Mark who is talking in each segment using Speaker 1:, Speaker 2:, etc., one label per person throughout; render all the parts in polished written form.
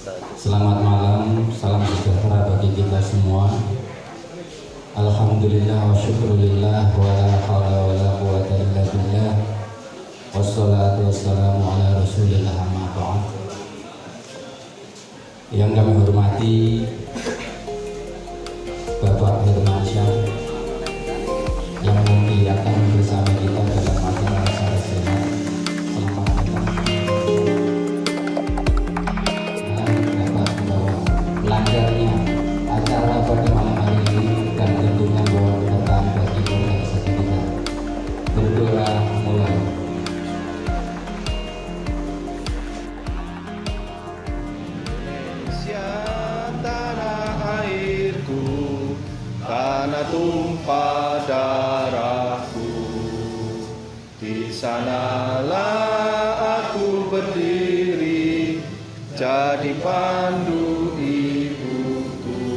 Speaker 1: Selamat malam, salam sejahtera bagi kita semua. Alhamdulillah wa syukurillah wa la hawla wa la quwwata illa billah. Wassalatu wassalamu ala rasulillah amma ba'd. Yang kami hormati Bapak Hermansyah yang nanti akan bersama kita dalam acara Sare Sehat. Selamat datang. Lancarnya acara pada malam hari ini dan tentunya bahwa kedatangan bagi organisasi kita. Berdoa mulai.
Speaker 2: Indonesia tanah airku, tanah tumpah darahku. Di sanalah aku berdiri, jadi pandu ibuku.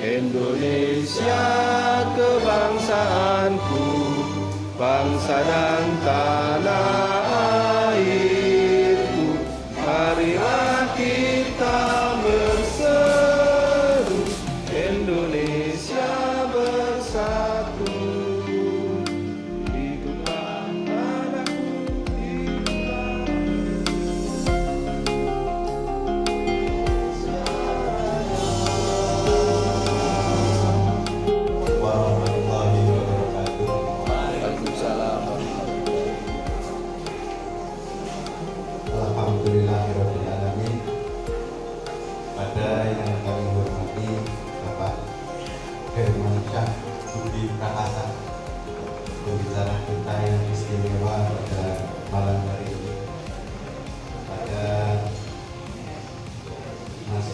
Speaker 2: Indonesia kebangsaanku, bangsa dan tanah airku. Marilah kita berseru, Indonesia bersatu. Hiduplah anakku, hiduplah
Speaker 3: warahmatullahi wabarakatuh.
Speaker 2: Waalaikumsalam.
Speaker 3: Alhamdulillahirabbil alamin. Pada yang kami hormati Bapak Hermansyah Budi Prakasa, pembicara kita yang istimewa pada malam hari ini. Pada Mas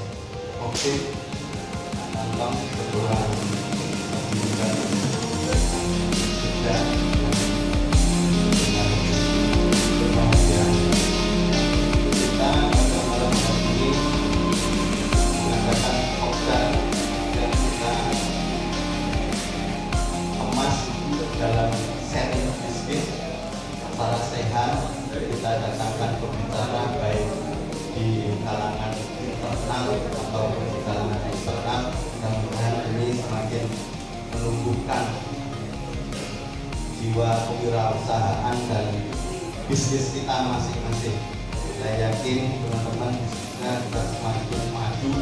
Speaker 3: Optik Nantong Ketua juga kita pada malam hari ini mengadakan obrolan yang kita kemas dalam seri bisnis Sare Sehat. Kita datangkan pembicara baik di kalangan internal atau di kalangan eksternal. Mudah-mudahan ini semakin menumbuhkan jiwa kewirausahaan dan bisnis kita masing-masing. Saya yakin teman-teman bisnisnya juga semakin maju,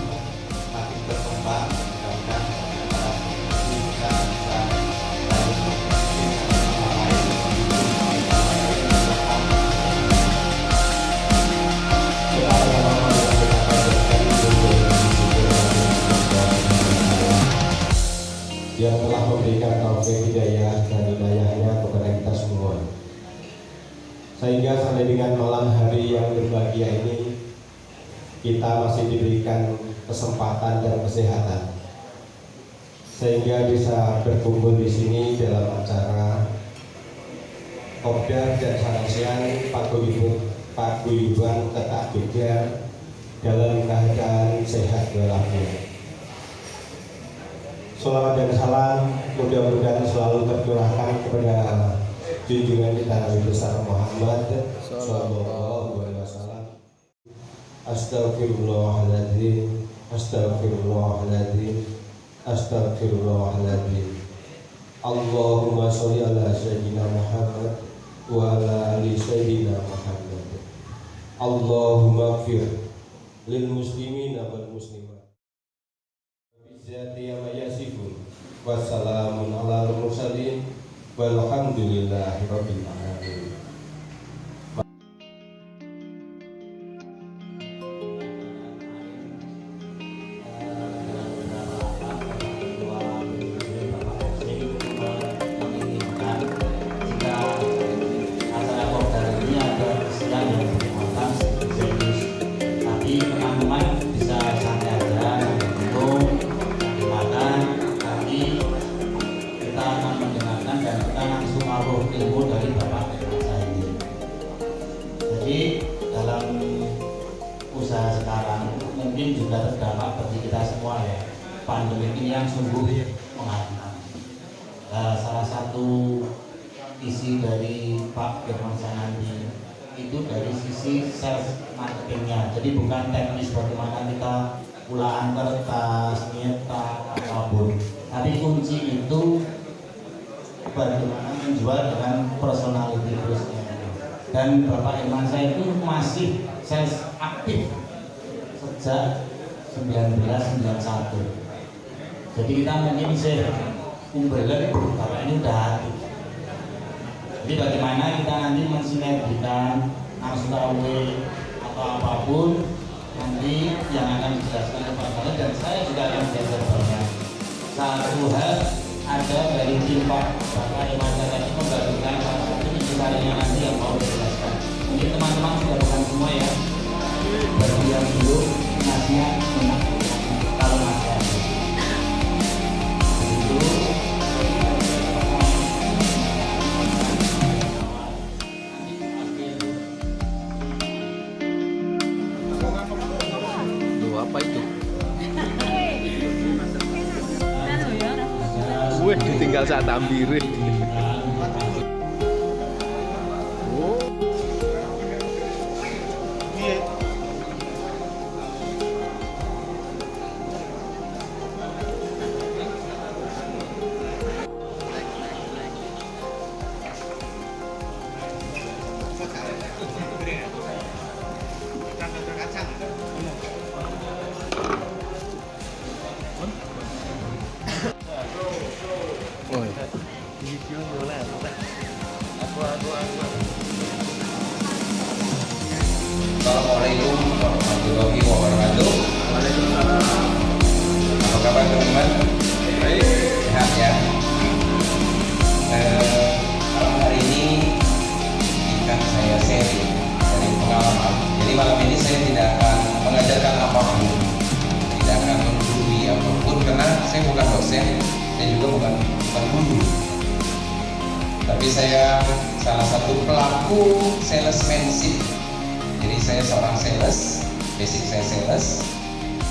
Speaker 3: semakin berkembang. Mudah-mudahan kita bisa saling berbisnis sama lain.
Speaker 4: Yang telah memberikan taufik hidayah dan hidayahnya kepada kita semua, sehingga sampai dengan malam hari yang berbahagia ini kita masih diberikan kesempatan dan kesehatan sehingga bisa berkumpul di sini dalam acara Kopdar dan Sarasian Paguyuban Tetap Jogja dalam keadaan sehat walafiat. Salawat dan salam mudah-mudahan selalu tercurahkan kepada junjungan kita Nabi besar Muhammad sallallahu alaihi wasallam. Astagfirullahaladzim, astagfirullahaladzim, astagfirullahaladzim. Allahumma sholli ala sayyidina Muhammad wa ala ali sayyidina Muhammad. Allahumma ighfir lil muslimina wal muslimat. Bizati ma yasifun. Wassalamun ala mursalin walhamdulillahi rabbil alamin.
Speaker 1: Jadi dalam usaha sekarang mungkin juga terdampak bagi kita semua ya, pandemi ini yang sungguh menghantam. Salah satu isi dari Pak Firman Sanandi
Speaker 5: itu dari sisi sales marketingnya. Jadi bukan teknis bagaimana kita ulaan kertas, nyetak, apapun. Tapi kunci itu bagaimana menjual dengan personality terusnya. Dan Bapak Irman saya itu masih sales aktif sejak 1991. Jadi kita mungkin saya kumbelan, Bapak ini udah aktif. Jadi bagaimana kita nanti mensinergikan ASKW atau apapun nanti yang akan dijelaskan kepada saya, dan saya juga akan belajar banyak. Satu hal ada dari tim Pak Bapak Irman tadi membagikan salah satu intisarinya nanti yang mau dijelaskan. Mungkin teman-teman sudah bukan semua ya. Bagi yang dulu masnya kalau masih ada. Begitu.
Speaker 2: Apa itu? Wih, ditinggal saat ambirin. Oh.
Speaker 1: Assalamualaikum warahmatullahi wabarakatuh. Apa kabar teman-teman? Sehat ya. Malam hari ini akan saya sharing dari pengalaman. Jadi malam ini saya tidak akan mengajarkan apapun, tidak akan menggurui apapun, karena saya bukan dosen dan juga bukan guru. Tapi saya salah satu pelaku salesmanship. Jadi saya seorang sales, basic saya sales.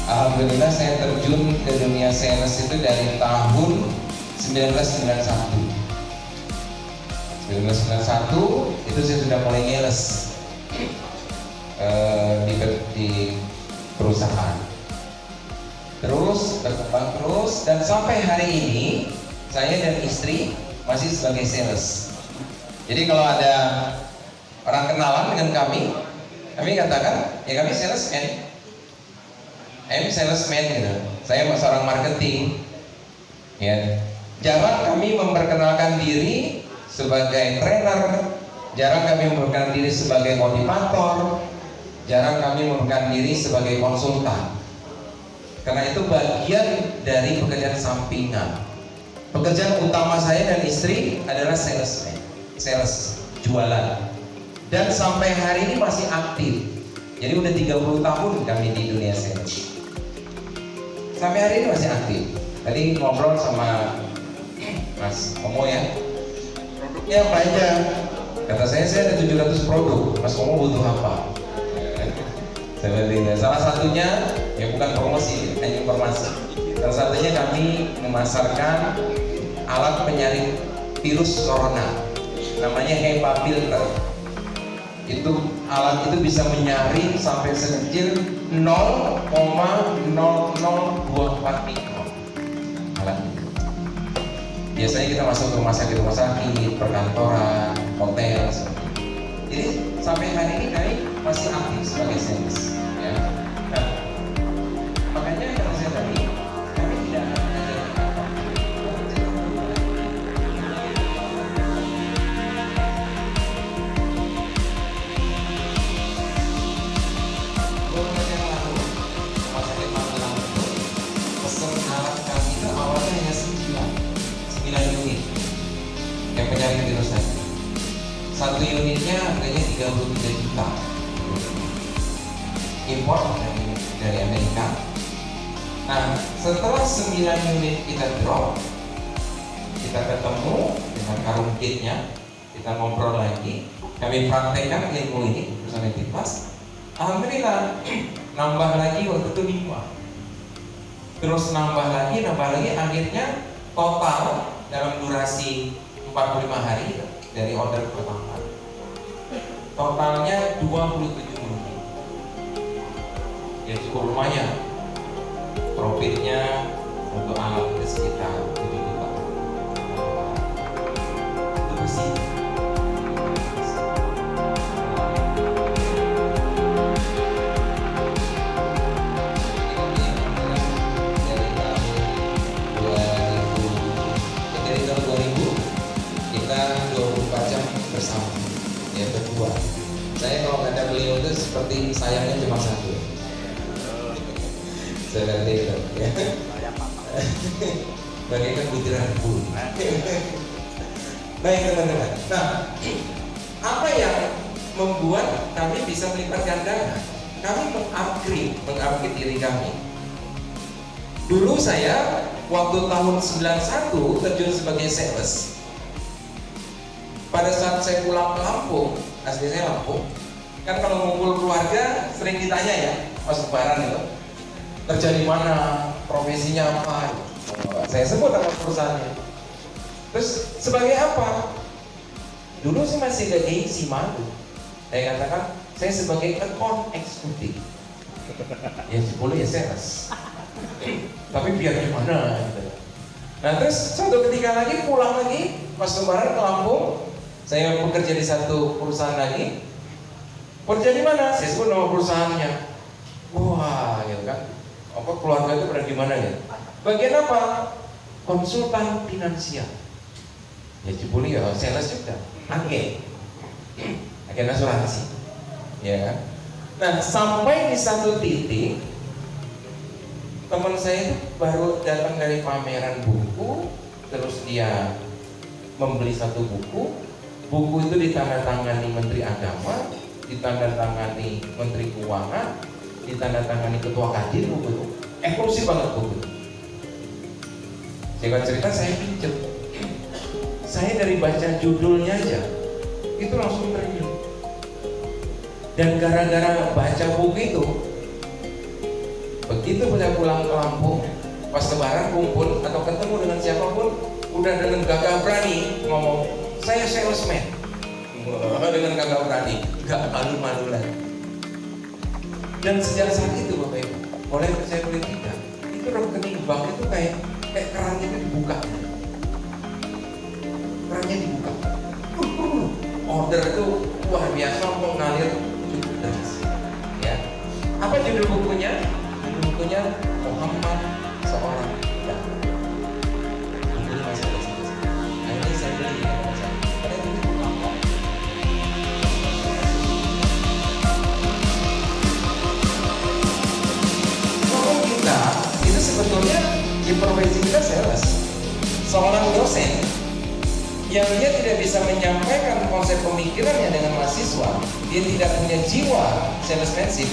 Speaker 1: Alhamdulillah saya terjun ke dunia sales itu dari tahun 1991. 1991 itu saya sudah mulai ngeles di perusahaan. Terus berkembang terus, dan sampai hari ini saya dan istri masih sebagai sales. Jadi kalau ada orang kenalan dengan kami katakan, ya kami salesman, I'm salesman gitu. Saya seorang marketing. Ya, jarang kami memperkenalkan diri sebagai trainer, jarang kami memperkenalkan diri sebagai motivator, jarang kami memperkenalkan diri sebagai konsultan. Karena itu bagian dari pekerjaan sampingan. Pekerjaan utama saya dan istri adalah salesman, sales, jualan. Dan sampai hari ini masih aktif. Jadi udah 30 tahun kami di dunia sales. Sampai hari ini masih aktif. Tadi ngobrol sama Mas Omo ya, produknya apa aja? Kata saya ada 700 produk. Mas Omo butuh apa? Sebenarnya salah satunya, ya bukan promosi, hanya informasi. Salah satunya kami memasarkan alat penyaring virus corona, namanya HEPA filter. Itu alat itu bisa menyaring sampai sekecil 0,0024 mikron. Alat itu biasanya kita masuk ke rumah sakit, perkantoran, hotel. Jadi sampai hari ini kami masih aktif sebagai sales ya. Nah, makanya kalau saya tadi kami tidak akan mengajarkan apa-apa. Yang penyaring virus tadi, satu unitnya harganya 33 juta, impor dari Amerika. Nah, setelah 9 unit kita drop, kita ketemu dengan karung kitnya, kita ngobrol lagi, kami praktekkan ilmu ini bersama tim pas. Alhamdulillah nambah lagi waktu itu 5, terus nambah lagi, akhirnya total dalam durasi 45 hari dari order pertama totalnya 27 unit. Ya cukup lumayan. Profitnya untuk alat sekitar 7 juta. Itu bersih. Dari tahun 2000 kita 24 jam bersama. Yang kedua, saya kalau kata beliau itu seperti sayangnya cuma satu. Seperti itu, ya. Bagaikan butiran bulu. Baik teman-teman. Nah, apa yang membuat kami bisa melipat gandakan? Kami mengupgrade diri kami. Dulu saya waktu tahun 91 terjun sebagai sales. Pada saat saya pulang ke Lampung, asli saya Lampung, kan kalau ngumpul keluarga sering ditanya ya, pas lebaran itu, kerja di mana, profesinya apa? Saya sebut nama perusahaannya. Terus sebagai apa? Dulu sih masih gak gengsi, malu. Saya katakan saya sebagai account executive. Ya boleh ya sales. Tapi biar gimana? Gitu. Nah terus suatu ketika lagi pulang lagi pas lebaran ke Lampung, saya bekerja di satu perusahaan lagi. Kerja di mana? Saya sebut nama perusahaannya. Wah, gitu kan? Apa keluarga itu pada gimana ya? Bagian apa? Konsultan finansial. Ya cipuli ya, sales juga. Agen asuransi. Ya kan? Nah sampai di satu titik teman saya itu baru datang dari pameran buku, terus dia membeli satu buku itu ditandatangani Menteri Agama, ditandatangani Menteri Keuangan, ditandatangani Ketua Kadin, buku itu eksklusif banget buku itu. Singkat cerita saya pinjam, saya dari baca judulnya aja itu langsung tergiur. Dan gara-gara baca buku itu, begitu saya pulang ke Lampung, pas lebaran kumpul atau ketemu dengan siapapun, udah dengan gagah berani ngomong, saya salesman. Dengan gagah berani, gak malu-malu lagi. Dan sejak saat itu Bapak Ibu, boleh saya boleh tidak, itu rekening bank itu kayak kerannya itu dibuka. Kerannya dibuka. Order itu luar biasa, mau ngalir cukup deras. Ya. Apa judul bukunya? Bukunya Muhammad seorang dai. Ini masih ada sini. Nah ini saya beli ya, karena ini buku lama. Kalau kita itu sebetulnya di profesi kita sales, seorang dosen yang dia tidak bisa menyampaikan konsep pemikirannya dengan mahasiswa, dia tidak punya jiwa salesmanship,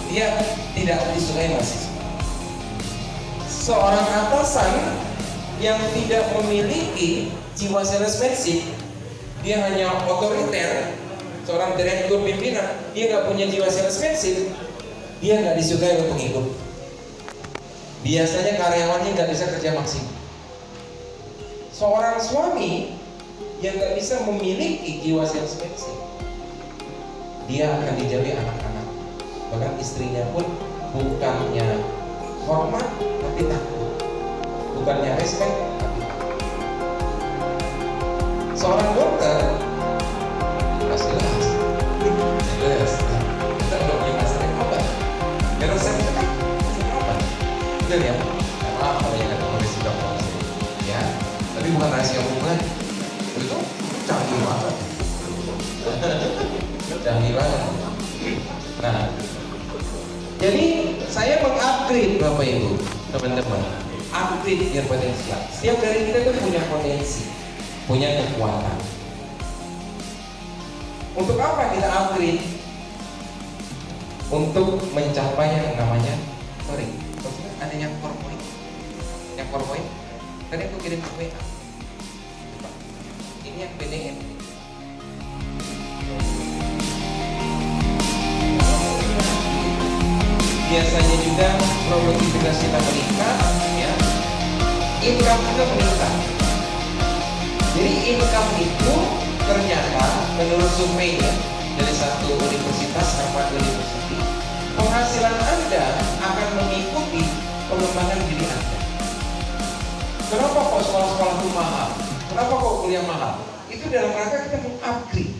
Speaker 1: dia tidak disukai mahasiswa. Seorang atasan yang tidak memiliki jiwa salesmanship, dia hanya otoriter, seorang direktur pimpinan, dia nggak punya jiwa salesmanship, dia nggak disukai untuk hidup. Biasanya karyawannya nggak bisa kerja maksimal. Seorang suami yang nggak bisa memiliki jiwa salesmanship, dia akan dijauhi anak-anak. Bahkan istrinya pun bukannya hormat tapi takut, bukannya respect tapi takut. Seorang dokter jelas kita udah punya masalah obat, ya resep itu kan obat, betul ya? Maaf kalau yang kata nulis sudah ya, tapi bukan rahasia umum itu canggih banget. Canggih banget. Nah, jadi saya mengupgrade Bapak Ibu, teman-teman, upgrade yang potensial. Setiap dari kita tuh punya potensi, punya kekuatan. Untuk apa kita upgrade? Untuk mencapai yang namanya, ada yang PowerPoint. Yang PowerPoint, tadi aku kirim ke WA. Ini yang BDM. Biasanya juga produktivitas kita meningkat, ya, income kita meningkat. Jadi income itu ternyata menurut surveinya dari satu universitas Harvard University, penghasilan Anda akan mengikuti pengembangan diri Anda. Kenapa kok sekolah-sekolah itu mahal? Kenapa kok kuliah mahal? Itu dalam rangka kita mengupgrade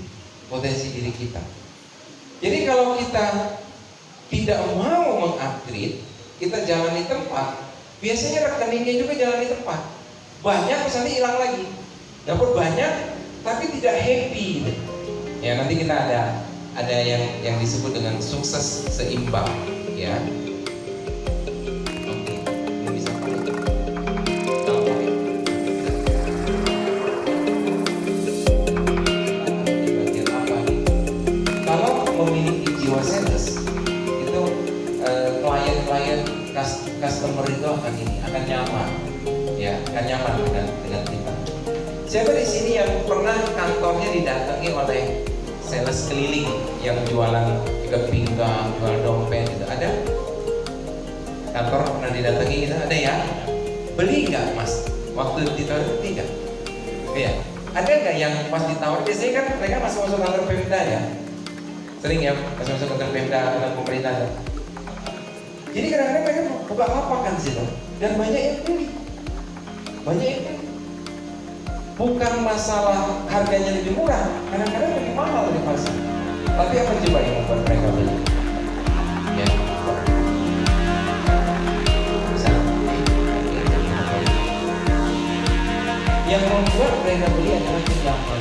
Speaker 1: potensi diri kita. Jadi kalau kita tidak mau mengupgrade, kita jalan di tempat, biasanya rekeningnya juga jalan di tempat. Banyak terus nanti hilang lagi. Dapat banyak tapi tidak happy. Ya nanti kita ada yang disebut dengan sukses seimbang, ya. Oke, ini bisa bagian apa nih? Kalau memiliki jiwa sales, itu klien-klien customer itu akan nyaman, ya, akan nyaman dengan kita. Siapa di sini yang pernah kantornya didatangi oleh sales keliling yang jualan ikat pinggang, jual dompet gitu? Ada? Kantor pernah didatangi gitu? Ada ya? Beli nggak mas? Waktu ditawar tidak? Iya. Ada nggak yang pas ditawar? Biasanya kan mereka masuk kantor Pemda ya? Sering ya masuk kantor Pemda dengan pemerintah. Jadi kadang-kadang mereka buka lapak kan di situ dan banyak yang beli. Banyak yang beli. Bukan masalah harganya lebih murah, kadang-kadang lebih mahal di pasar. Tapi apa coba yang membuat mereka beli? Ya. Bisa. Yang membuat mereka beli adalah kenyaman.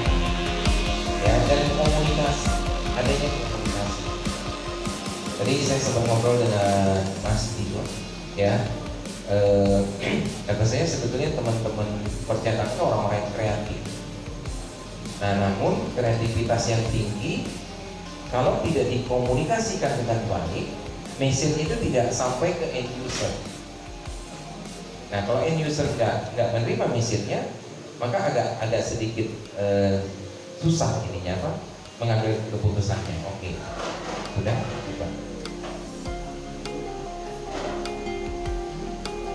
Speaker 1: Ya, dan komunikasi. Adanya komunikasi. Tadi saya sempat ngobrol dengan Mas Tio, ya. Kata saya sebetulnya teman-teman percetakan orang-orang yang kreatif. Nah, namun kreativitas yang tinggi kalau tidak dikomunikasikan dengan baik, mesin itu tidak sampai ke end user. Nah, kalau end user nggak menerima mesinnya, maka agak sedikit susah ininya apa mengambil keputusannya. Oke, udah, coba.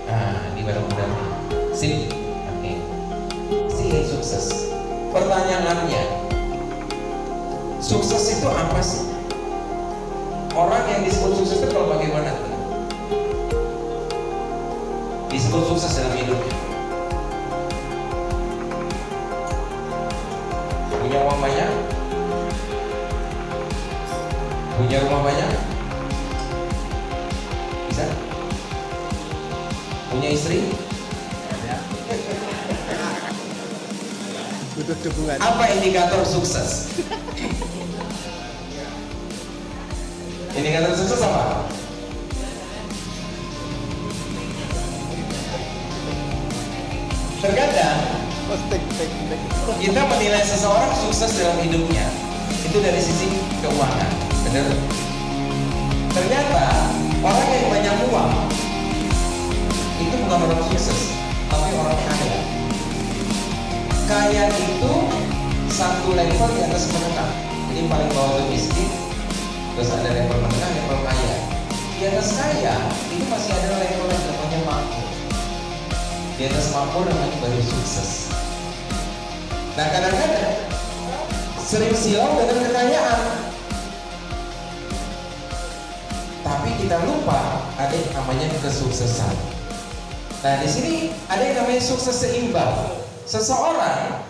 Speaker 1: Nah, ini mudah-mudahan sip. Oke. Si sukses. Pertanyaannya, sukses itu apa sih? Orang yang disebut sukses itu kalau bagaimana? Disebut sukses dalam hidupnya. Punya uang banyak? Punya rumah banyak? Bisa? Punya istri?
Speaker 2: Butuh dukungan.
Speaker 1: Apa indikator sukses? Indikator sukses apa? Terkadang kita menilai seseorang sukses dalam hidupnya itu dari sisi keuangan, benar? Ternyata orang yang banyak uang itu bukan orang sukses, tapi orang kaya. Kaya itu satu level di atas menengah. Jadi paling bawah itu miskin, terus ada level menengah, level kaya. Di atas kaya itu masih ada level yang namanya makmur. Di atas makmur namanya baru sukses. Nah, kadang-kadang sering silau dengan kekayaan, tapi kita lupa ada yang namanya kesuksesan. Nah, di sini ada yang namanya sukses seimbang. Seseorang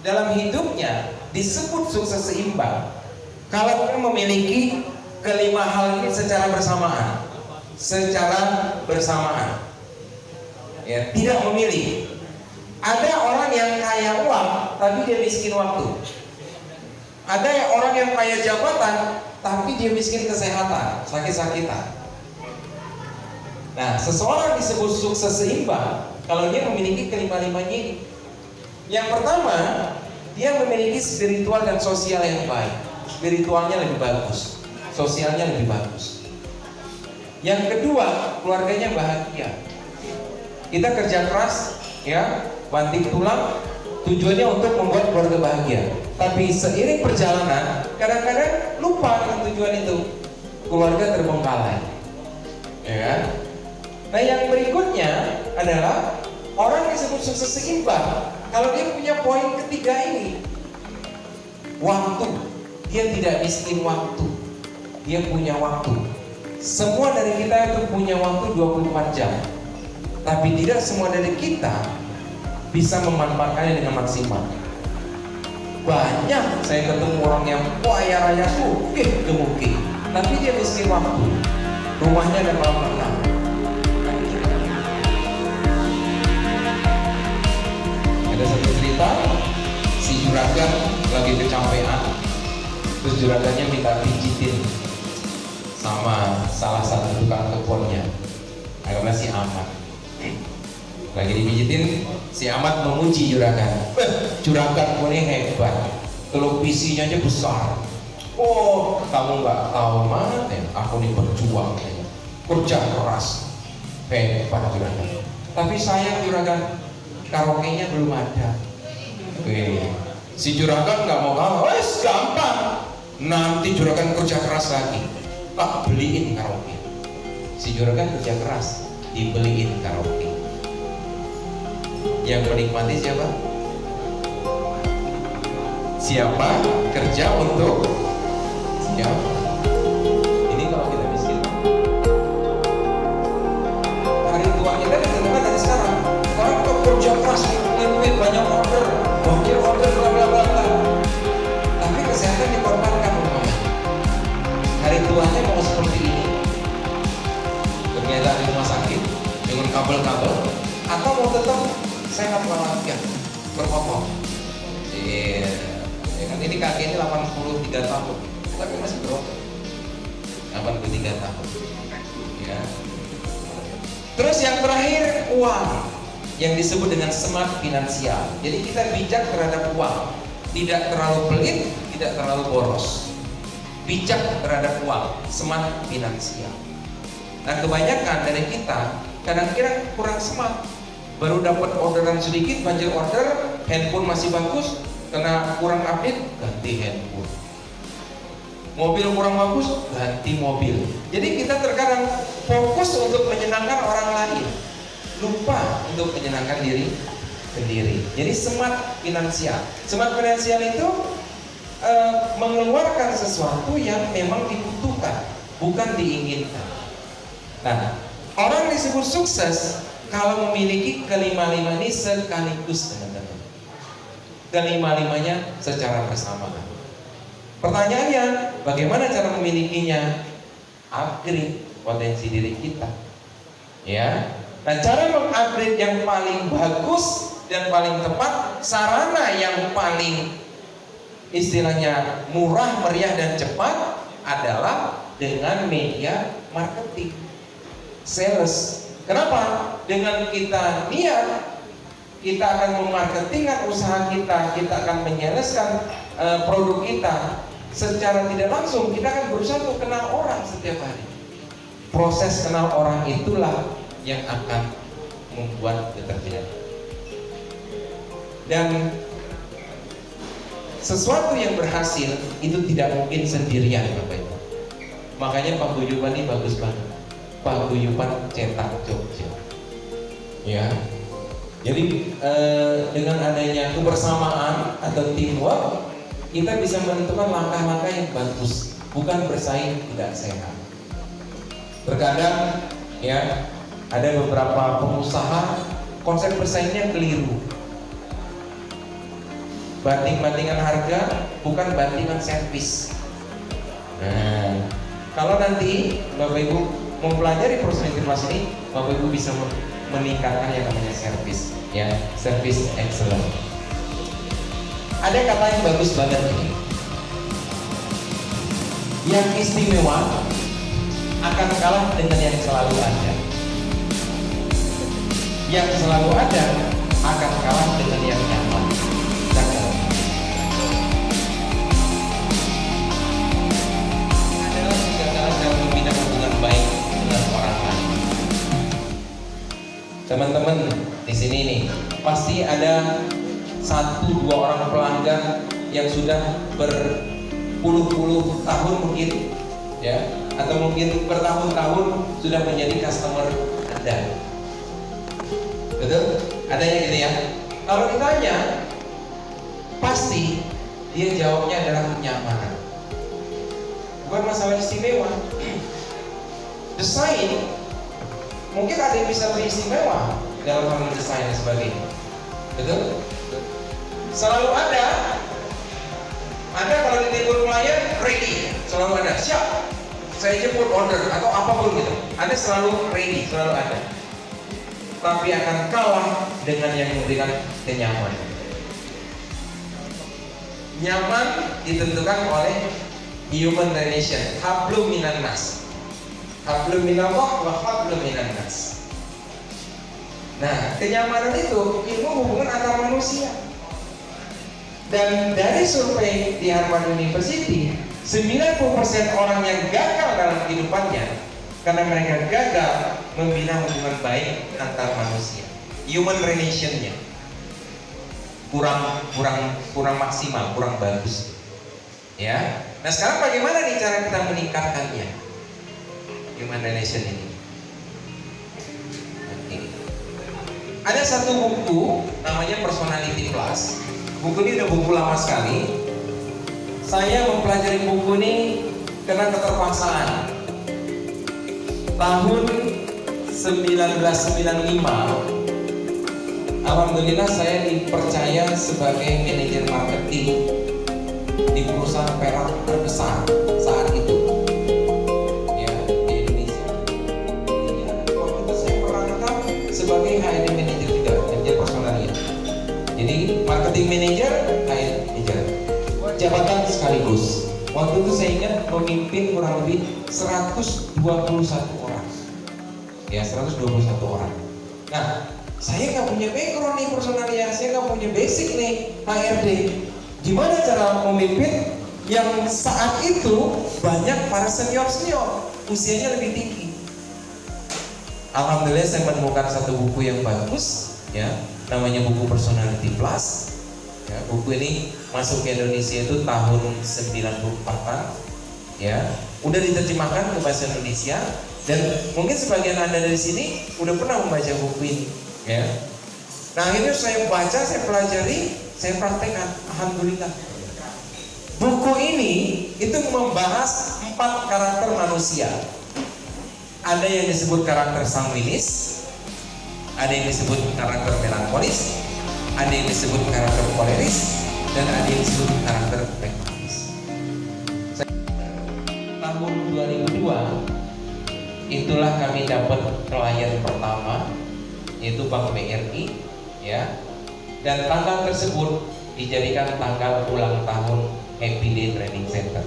Speaker 1: dalam hidupnya disebut sukses seimbang kalau dia memiliki kelima hal ini secara bersamaan. Ya, tidak memilih. Ada orang yang kaya uang tapi dia miskin waktu. Ada orang yang kaya jabatan tapi dia miskin kesehatan, sakit-sakitan. Nah, seseorang disebut sukses seimbang kalau dia memiliki kelima-limanya ini. Yang pertama, dia memiliki spiritual dan sosial yang baik. Spiritualnya lebih bagus, sosialnya lebih bagus. Yang kedua, keluarganya bahagia. Kita kerja keras, ya, banting tulang, tujuannya untuk membuat keluarga bahagia. Tapi seiring perjalanan, kadang-kadang lupa dengan tujuan itu, keluarga terbengkalai. Ya. Nah, yang berikutnya adalah orang yang disebut sukses seimbang. Kalau dia punya poin ketiga ini, waktu, dia tidak miskin waktu, dia punya waktu. Semua dari kita itu punya waktu 24 jam, tapi tidak semua dari kita bisa memanfaatkannya dengan maksimal. Banyak saya ketemu orang yang kaya raya gemuki, tapi dia miskin waktu. Rumahnya ada kolam renang. Ada satu cerita, si juragan lagi kecapean, terus juragannya minta pijitin sama salah satu tukang kebunnya. Akhirnya si Ahmad lagi dipijitin, si Ahmad memuji juragan. Juragan punya hebat, televisinya aja besar. Oh, kamu nggak tahu mana ya? Aku nih berjuang, kerja keras, hebat juragan. Tapi sayang juragan, karaoke-nya belum ada. Si juragan nggak mau kalah. Wes gampang, nanti juragan kerja keras lagi, tak beliin karaoke. Si juragan kerja keras, dibeliin karaoke. Yang menikmati siapa? Siapa kerja untuk siapa? Ini kalau kita miskin, hari tua kita ditentukan dari sekarang. Sekarang kita kerja keras, duit banyak order, banyak order, bla bla bla bla. Tapi kesehatan dikorbankan umpamanya. Hari tuanya mau seperti ini, ternyata di rumah sakit dengan kabel-kabel, atau mau tetap sehat walafiat, berkokoh. Ya kan ini kakek ini 83 tahun, tapi masih berkokoh. 83 tahun. Ya. Terus yang terakhir, uang, yang disebut dengan smart finansial. Jadi kita bijak terhadap uang, tidak terlalu pelit, tidak terlalu boros. Bijak terhadap uang, smart finansial. Nah, kebanyakan dari kita kadang-kadang kurang smart. Baru dapat orderan sedikit, banjir order, handphone masih bagus, kena kurang update, ganti handphone. Mobil kurang bagus, ganti mobil. Jadi kita terkadang fokus untuk menyenangkan orang lain, lupa untuk menyenangkan diri sendiri. Jadi smart finansial. Smart finansial itu mengeluarkan sesuatu yang memang dibutuhkan, bukan diinginkan. Nah, orang disebut sukses kalau memiliki kelima-lima ini sekaligus, teman-teman. Kelima-limanya secara bersamaan. Pertanyaannya, bagaimana cara memilikinya? Upgrade potensi diri kita. Ya. Nah, cara mengupgrade yang paling bagus dan paling tepat, sarana yang paling istilahnya murah, meriah dan cepat adalah dengan media marketing, sales. Kenapa? Dengan kita niat, kita akan memarketingkan usaha kita, kita akan menyelesaikan produk kita. Secara tidak langsung kita akan berusaha untuk kenal orang setiap hari. Proses kenal orang itulah yang akan membuat kita terjadi. Dan sesuatu yang berhasil itu tidak mungkin sendirian, Bapak Ibu. Makanya paguyuban ini bagus banget. Paguyuban cetak Jogja. Ya. Jadi dengan adanya kebersamaan atau teamwork, kita bisa menentukan langkah-langkah yang bagus, bukan bersaing tidak sehat. Terkadang ya ada beberapa pengusaha konsep bersaingnya keliru. Banting-bantingan harga bukan bantingan servis. Nah, kalau nanti Bapak Ibu mempelajari proses informasi ini, Bapak Ibu bisa meningkatkan yang namanya servis, ya, service excellent. Ada kata yang bagus banget ini. Yang istimewa akan kalah dengan yang selalu ada. Yang selalu ada akan kalah dengan yang nyaman. Adalah kegagalan dalam membina hubungan baik dengan orang lain. Teman-teman di sini nih pasti ada 1-2 orang pelanggan yang sudah berpuluh-puluh tahun mungkin, ya, atau mungkin bertahun-tahun sudah menjadi customer Anda. Betul? Ada yang gitu ya. Kalau ditanya, pasti dia jawabnya adalah kenyamanan. istimewa. Desain mungkin ada yang bisa lebih istimewa dalam hal desain dan sebagainya. Betul? Selalu ada kalau ditelepon klien ready, selalu ada, siap saya jemput order atau apapun gitu, ada selalu ready, selalu ada. Tapi akan kalah dengan yang memberikan kenyamanan. Nyaman ditentukan oleh human relation, hablum minan nas, hablum minallah wa hablum minan nas. Nah, kenyamanan itu ilmu hubungan antar manusia. Dan dari survei di Harvard University, 90% orang yang gagal dalam kehidupannya karena mereka gagal membina hubungan baik antar manusia. Human relationnya kurang maksimal, kurang bagus. Ya. Nah, sekarang bagaimana nih cara kita meningkatkannya? Human relation ini. Oke. Ada satu buku namanya Personality Plus. Buku ini udah buku lama sekali. Saya mempelajari buku ini karena keterpaksaan. Tahun 1995, alhamdulillah saya dipercaya sebagai manajer marketing di perusahaan perak terbesar saat itu. Ya, di Indonesia. Waktu itu saya merangkap sebagai HRD manager juga, manajer personalia. Jadi marketing manager, HRD manager. Jabatan sekaligus. Waktu itu saya ingat memimpin kurang lebih 121 orang. Ya, 121 orang. Nah, saya nggak punya background nih personalia, saya nggak punya basic nih HRD. Gimana cara memimpin yang saat itu banyak para senior usianya lebih tinggi? Alhamdulillah saya menemukan satu buku yang bagus, ya, namanya buku Personality Plus. Ya, buku ini masuk ke Indonesia itu tahun 94-an, ya, udah diterjemahkan ke bahasa Indonesia dan mungkin sebagian Anda dari sini udah pernah membaca buku ini, ya. Nah, akhirnya saya baca, saya pelajari, saya praktekkan, alhamdulillah. Buku ini itu membahas 4 karakter manusia. Ada yang disebut karakter sanguinis, ada yang disebut karakter melankolis, ada yang disebut karakter koleris, dan ada yang disebut karakter pragmatis. Tahun 2002 itulah kami dapat klien pertama, yaitu Bank BRI, ya. Dan tanggal tersebut dijadikan tanggal ulang tahun Happy Day Training Center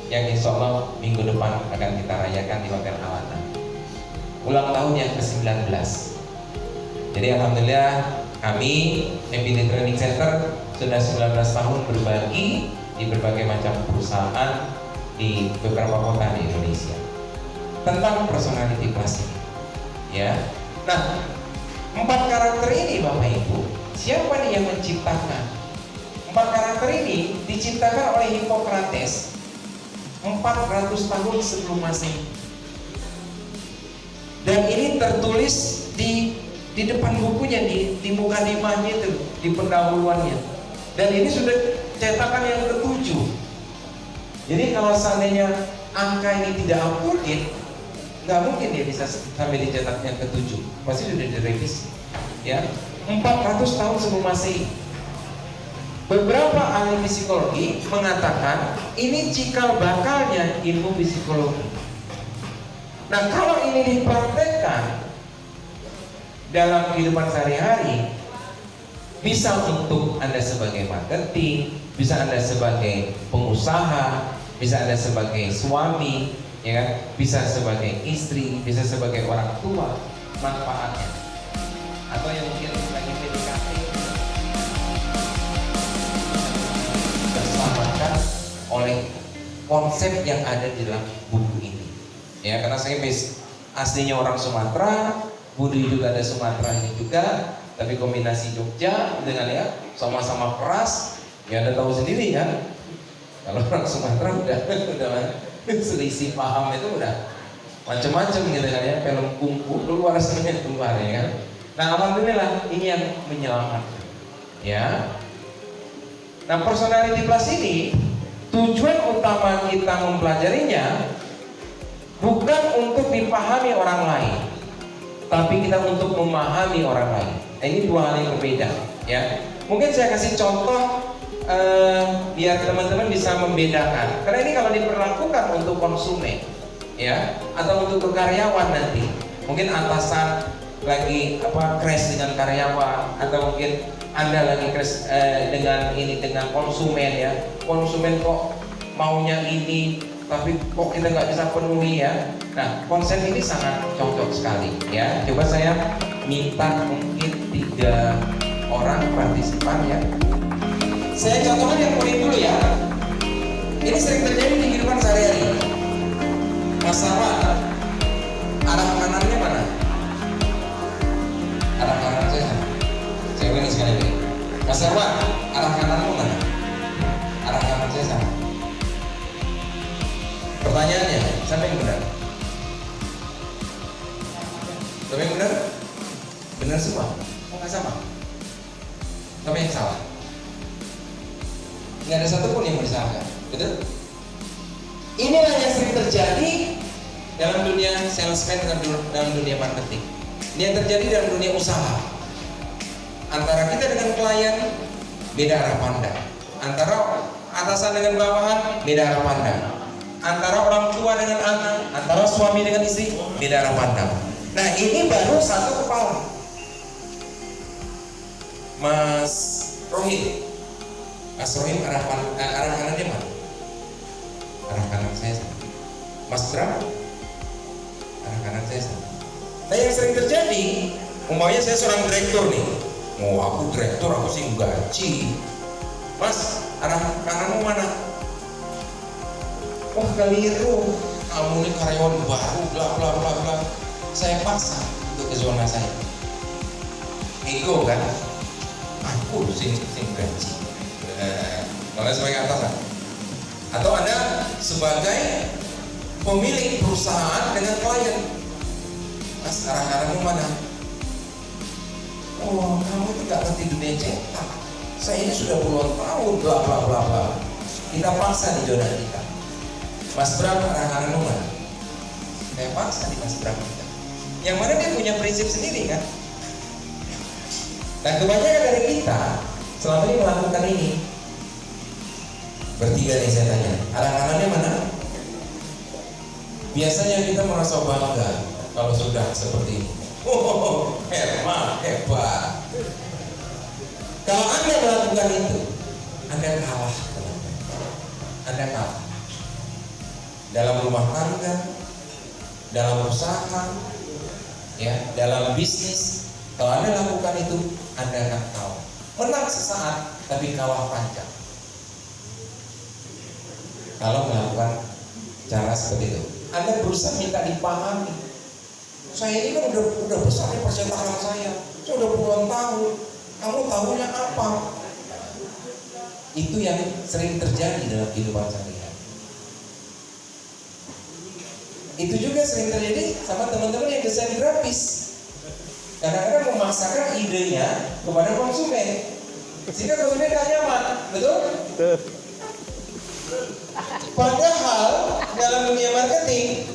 Speaker 1: yang insya Allah minggu depan akan kita rayakan di Hotel Alana. Ulang tahun yang ke-19. Jadi alhamdulillah kami Happy Day Training Center sudah 19 tahun berbagi di berbagai macam perusahaan di beberapa kota di Indonesia tentang personality plus ini, ya. Nah, 4 karakter ini Bapak Ibu, siapa nih yang menciptakan? 4 karakter ini diciptakan oleh Hippocrates 400 tahun sebelum Masehi. Dan ini tertulis di depan bukunya, di mukadimahnya itu, di pendahuluannya. Dan ini sudah cetakan yang ke-7. Jadi kalau seandainya angka ini tidak akurat, nggak mungkin dia bisa sampai dicetak yang ke-7. Pasti sudah direvisi. Ya, 400 tahun sebelum Masehi. Beberapa ahli psikologi mengatakan ini cikal bakalnya ilmu psikologi. Nah, kalau ini dipraktekkan dalam kehidupan sehari-hari, bisa untuk Anda sebagai marketing, bisa Anda sebagai pengusaha, bisa Anda sebagai suami, ya kan? Bisa sebagai istri, bisa sebagai orang tua, manfaatnya. Atau yang mungkin lagi PDKT terselamatkan oleh konsep yang ada di dalam buku ini. Ya, karena saya aslinya orang Sumatera, Budi juga ada Sumateranya juga, tapi kombinasi Jogja dengan ya sama-sama keras, ya Anda tahu sendiri ya. Kalau orang Sumatera udah selisih paham itu udah macam-macam gitu kan ya, film kungfu keluar semuanya keluar ya kan. Nah, alhamdulillah ini yang menyelamatkan, ya. Nah, personality plus ini tujuan utama kita mempelajarinya bukan untuk dipahami orang lain, tapi kita untuk memahami orang lain. Nah, ini dua hal yang berbeda, ya. Mungkin saya kasih contoh biar teman-teman bisa membedakan. Karena ini kalau diperlakukan untuk konsumen, ya, atau untuk karyawan nanti, mungkin atasan lagi crash dengan karyawan, atau mungkin Anda lagi crash dengan konsumen, ya. Konsumen kok maunya ini, tapi kok kita nggak bisa penuhi, ya. Nah, konsep ini sangat cocok sekali, ya. Coba saya minta mungkin 3 orang partisipan, ya. Saya contohkan yang kuning dulu, ya. Ini sering terjadi di kehidupan sehari-hari. Mas Sarwan, arah kanannya mana? Arah kanan saya sana. Saya ulangi sekali lagi. Mas Sarwan, arah kananmu mana? Arah kanan saya sana. Pertanyaannya, siapa yang benar? Siapa yang benar? Benar semua? Oh, nggak sama? Siapa yang salah? Nggak ada satupun yang disalahkan, betul? Inilah yang sering terjadi dalam dunia salesman dan dalam dunia marketing. Ini yang terjadi dalam dunia usaha. Antara kita dengan klien beda arah pandang. Antara atasan dengan bawahan beda arah pandang. Antara orang tua dengan anak, antara suami dengan istri beda arah pandang. Nah, ini baru satu kepala. Mas Rohim, arah kanannya mana? Arah kanan saya sana. Mas Bram, arah kanan saya sana. Nah, yang sering terjadi, umpamanya saya seorang direktur nih. Oh, aku direktur, aku sih gaji. Mas, arah kananmu mana? Oh, keliru. Kamu ini karyawan baru, bla bla bla bla. Saya paksa untuk ke zona saya. Ego kan? Aku sing gaji. Malah sebagai atasan. Atau Anda sebagai pemilik perusahaan dengan klien. Mas, arah kananmu mana? Oh, kamu itu gak ngerti dunia cetak. Saya ini sudah puluhan tahun, bla bla bla bla. Kita paksa di zona kita. Mas Bram, arah kananmu mana? Saya paksa di Mas Bram kita. Yang mana dia punya prinsip sendiri, kan? Dan kebanyakan dari kita selama ini melakukan ini. Bertiga nih saya tanya, arah kanannya mana? Biasanya kita merasa bangga kalau sudah seperti ini. Oh, hebat. Kalau Anda melakukan itu, Anda kalah, teman-teman. Anda kalah. Dalam rumah tangga, dalam usaha, ya, dalam bisnis. Kalau Anda lakukan itu, Anda akan tahu. Menang sesaat, tapi kalah panjang. Kalau melakukan cara seperti itu, Anda berusaha minta dipahami. Saya ini kan udah besar ya percetakan saya udah puluhan tahun. Kamu tahunya apa? Itu yang sering terjadi dalam kehidupan sehari-hari. Itu juga sering terjadi sama teman-teman yang desain grafis. Kadang-kadang memaksakan idenya kepada konsumen, sehingga konsumen gak nyaman, betul? Padahal dalam dunia marketing,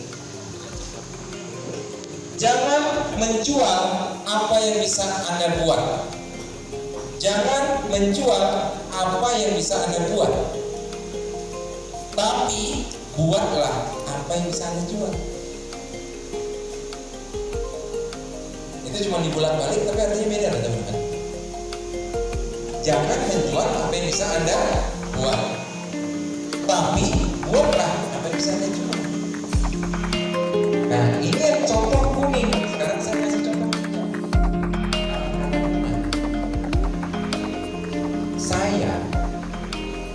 Speaker 1: jangan menjual apa yang bisa Anda buat. Jangan menjual apa yang bisa Anda buat. Tapi buatlah apa yang bisa Anda jual. Itu cuma dibolak-balik, tapi artinya beda, teman-teman. Jangan menjual apa yang bisa Anda buat, tapi buatlah apa yang bisa Anda jual. Nah, ini yang contoh kuning. Sekarang saya kasih contoh hijau. Saya,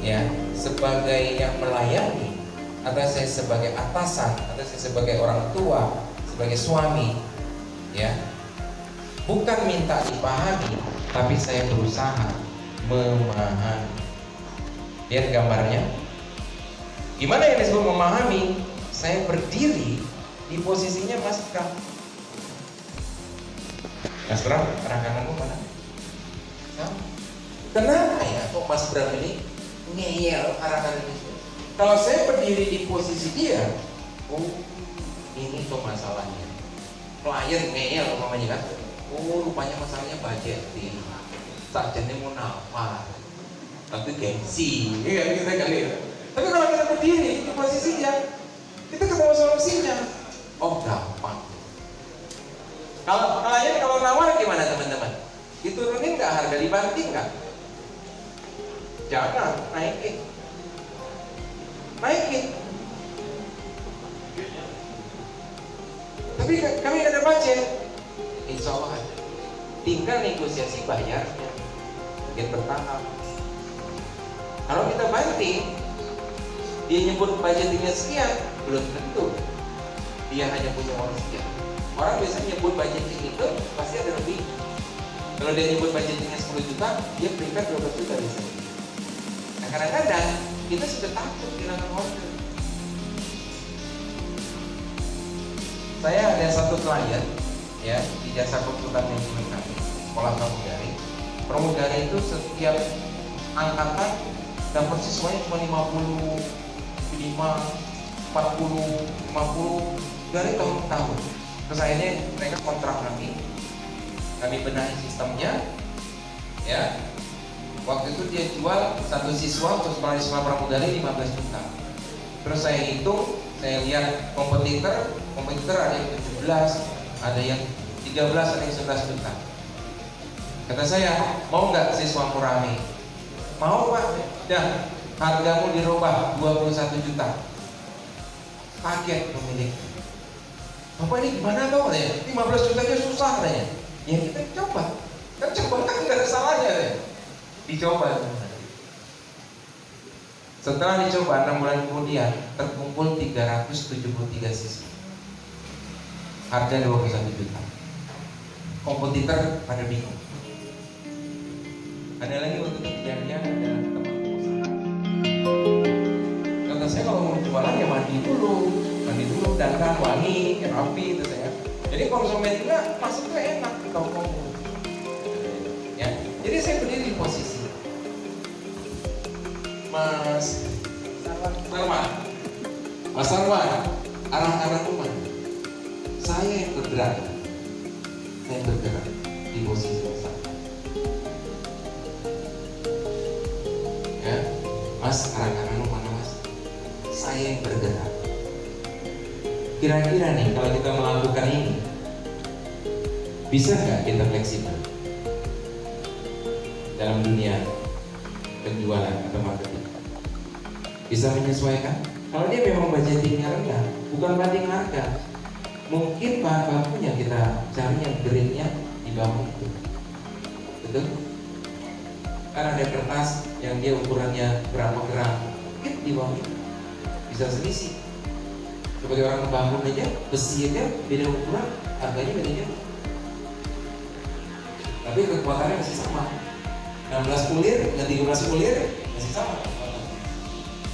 Speaker 1: ya, sebagai yang melayani, atau saya sebagai atasan, atau saya sebagai orang tua, sebagai suami, ya, bukan minta dipahami, tapi saya berusaha memahami. Lihat gambarnya. Gimana yang disebut memahami? Saya berdiri di posisinya Mas Bram. Mas Bram, arah kananmu mana? Kenapa ya kok Mas Bram ini ngeyel arah kanan itu? Kalau saya berdiri di posisi dia, oh, ini tuh masalahnya. Klien ngeyel umpamanya kan, oh rupanya masalahnya budgeting, sajane mau nawar, tapi gengsi, ya kita kali ya. Tapi kalau kita berdiri di posisinya, kita ketemu solusinya, oh gampang. Kalau klien kalau nawar gimana teman-teman? Diturunin nggak harga, dibanting nggak? Jangan, naikin. Tapi kami nggak ada budget, insya Allah ada. Tinggal negosiasi bayarnya, mungkin bertahap. Kalau kita banting, dia nyebut budgetingnya sekian, belum tentu dia hanya punya uang sekian. Orang biasanya nyebut budgeting itu pasti ada lebih. Kalau dia nyebut budgetingnya 10 juta, dia peringkat 12 juta biasanya. Nah kadang-kadang kita sudah takut kehilangan order. Saya ada satu klien ya di jasa konsultan manajemen kami, sekolah pramugari. Pramugari itu setiap angkatan dapat siswanya cuma 55, 40, 50 dari tahun ke tahun. Terus akhirnya mereka kontrak kami benahi sistemnya, ya. Waktu itu dia jual satu siswa untuk sekolah pramugari 15 juta. Terus saya hitung, saya lihat kompetitor ada yang 17, ada yang 13, ada yang 11 juta. Kata saya, mau nggak siswa rame? Mau Pak, dah hargamu dirubah 21 juta. Kaget pemilik. Bapak ini gimana tau ya? 15 juta aja susah katanya. Ya kita coba, kan nggak ada salahnya ya. Dicoba. Setelah dicoba 6 bulan kemudian terkumpul 373 siswa. Harga 21 juta. Kompetitor pada bingung. Ada lagi waktu itu kejadian ada teman usaha. Kata saya kalau mau jualan ya mandi dulu, dandan wangi, rapi itu saya. Jadi konsumen juga masuknya enak di toko. Ya, jadi saya berdiri di posisi Mas Sarwan, arah-arah rumah. Saya yang bergerak di posisi Mas Sarwan. Ya, Mas, arah-arah rumah Mas. Saya yang bergerak. Kira-kira nih kalau kita melakukan ini, bisa nggak kita fleksibel dalam dunia penjualan atau marketing? Bisa menyesuaikan? Kalau dia memang budgetingnya rendah, bukan banding harga, mungkin bahan bakunya kita cari yang grade-nya di bawah itu, betul? Kan ada kertas yang dia ukurannya berapa gram, mungkin di bawah itu bisa selisih. Sebagai orang membangun aja, besi aja beda ukuran, harganya beda jauh. Tapi kekuatannya masih sama. 16 kulir dengan 13 kulir masih sama.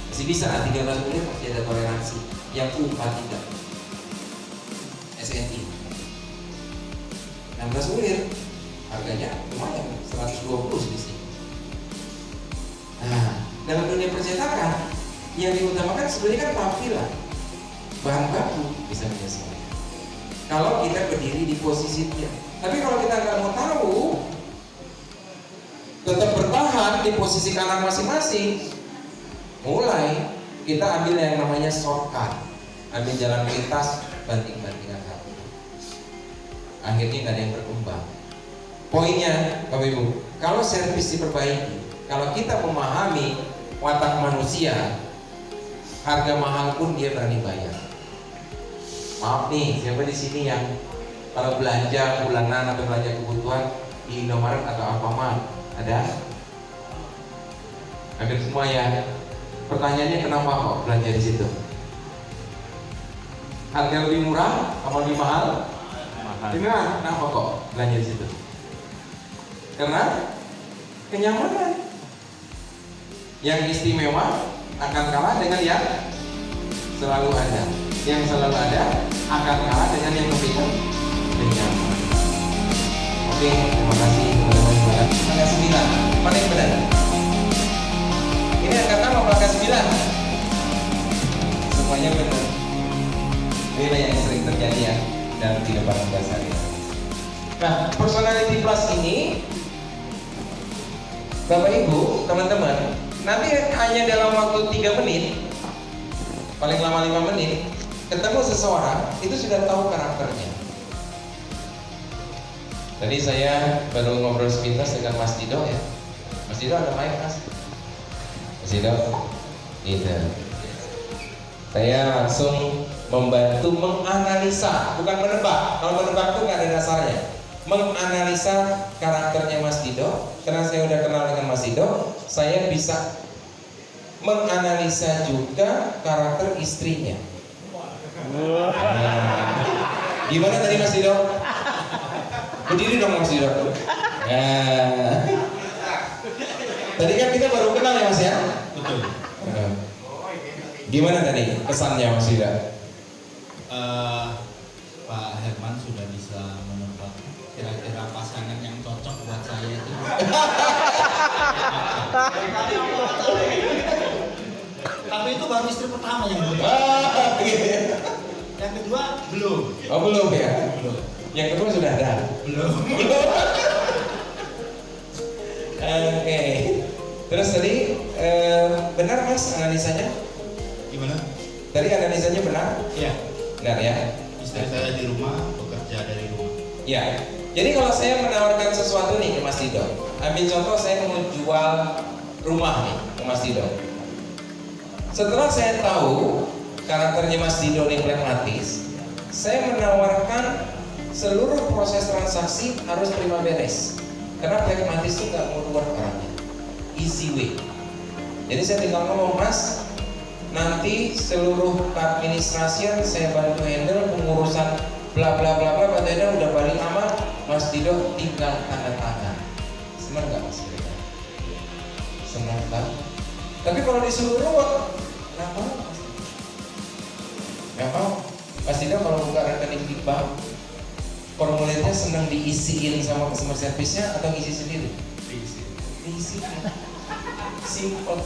Speaker 1: Masih bisa, 13 kulir masih ada toleransi. Yang U4 tidak. SNI 16 kulir harganya lumayan 120 selisih. Nah, dalam dunia percetakan yang diutamakan sebenarnya kan tampilan, bahan baku bisa menyesuaikan. Kalau kita berdiri di posisinya, tapi kalau kita nggak mau tahu, tetap bertahan di posisi kanan masing-masing, mulai kita ambil yang namanya shortcut, ambil jalan pintas, banting-bantingan harga. Akhirnya nggak ada yang berkembang. Poinnya, Bapak Ibu, kalau servis diperbaiki, kalau kita memahami watak manusia, harga mahal pun dia berani bayar. Maaf nih, siapa di sini yang kalau belanja bulanan atau belanja kebutuhan di Indomaret atau Alfamart? Ada? Hampir semua ya. Pertanyaannya kenapa kok belanja di situ? Harga lebih murah atau lebih mahal? Lebih mahal. Kenapa kok belanja di situ? Karena kenyamanan. Yang istimewa akan kalah dengan yang selalu ada. Yang selalu ada akan kalah dengan yang lebih nyaman. Oke, terima kasih teman-teman. Angka 9, mana yang benar? Ini angka 6 apa angka 9? Semuanya benar. Inilah yang sering terjadi ya dalam kehidupan kita sehari-hari. Nah, personality plus ini, Bapak Ibu, teman-teman, nanti hanya dalam waktu 3 menit, paling lama 5 menit, ketemu seseorang, itu sudah tahu karakternya. Tadi saya baru ngobrol sepintas dengan Mas Dido ya. Mas Dido ada mic, Mas? Mas Dido, gitu. Saya langsung membantu menganalisa, bukan menebak. Kalau menebak itu nggak ada dasarnya. Menganalisa karakternya Mas Dido. Karena saya udah kenal dengan Mas Dido, saya bisa menganalisa juga karakter istrinya. Gimana tadi Mas Dido? Berdiri dong Mas Dido. Tadi kan kita baru kenal ya Mas ya?
Speaker 3: Betul.
Speaker 1: Gimana tadi kesannya Mas Dido?
Speaker 3: Pak Herman sudah bisa menebak kira-kira pasangan yang cocok buat saya itu. Tapi itu baru istri pertama yang belum. Yang kedua belum.
Speaker 1: Oh belum ya?
Speaker 3: Belum.
Speaker 1: Yang kedua sudah ada?
Speaker 3: Belum.
Speaker 1: Oke. Terus tadi benar Mas analisanya?
Speaker 3: Gimana?
Speaker 1: Tadi analisanya benar?
Speaker 3: Iya.
Speaker 1: Benar ya?
Speaker 3: Istri saya di rumah, bekerja dari rumah.
Speaker 1: Ya. Jadi kalau saya menawarkan sesuatu nih ke Mas Dido, ambil contoh saya mau jual rumah nih ke Mas Dido. Setelah saya tahu karakternya Mas Dido ini pragmatis, saya menawarkan seluruh proses transaksi harus terima beres. Karena pragmatis itu nggak mau keluar orangnya, easy way. Jadi saya tinggal ngomong, Mas, nanti seluruh administrasian saya bantu handle, pengurusan bla bla bla bla, bantu handle, udah paling aman, Mas Dido tinggal tanda tangan. Senang nggak Mas Dido? Senang kan? Tapi kalau disuruh ruwet, nggak mau Mas Dido. Nggak mau. Mas Dido kalau buka rekening di bank, formulirnya senang diisiin sama customer service-nya atau ngisi sendiri? Diisi. Simple.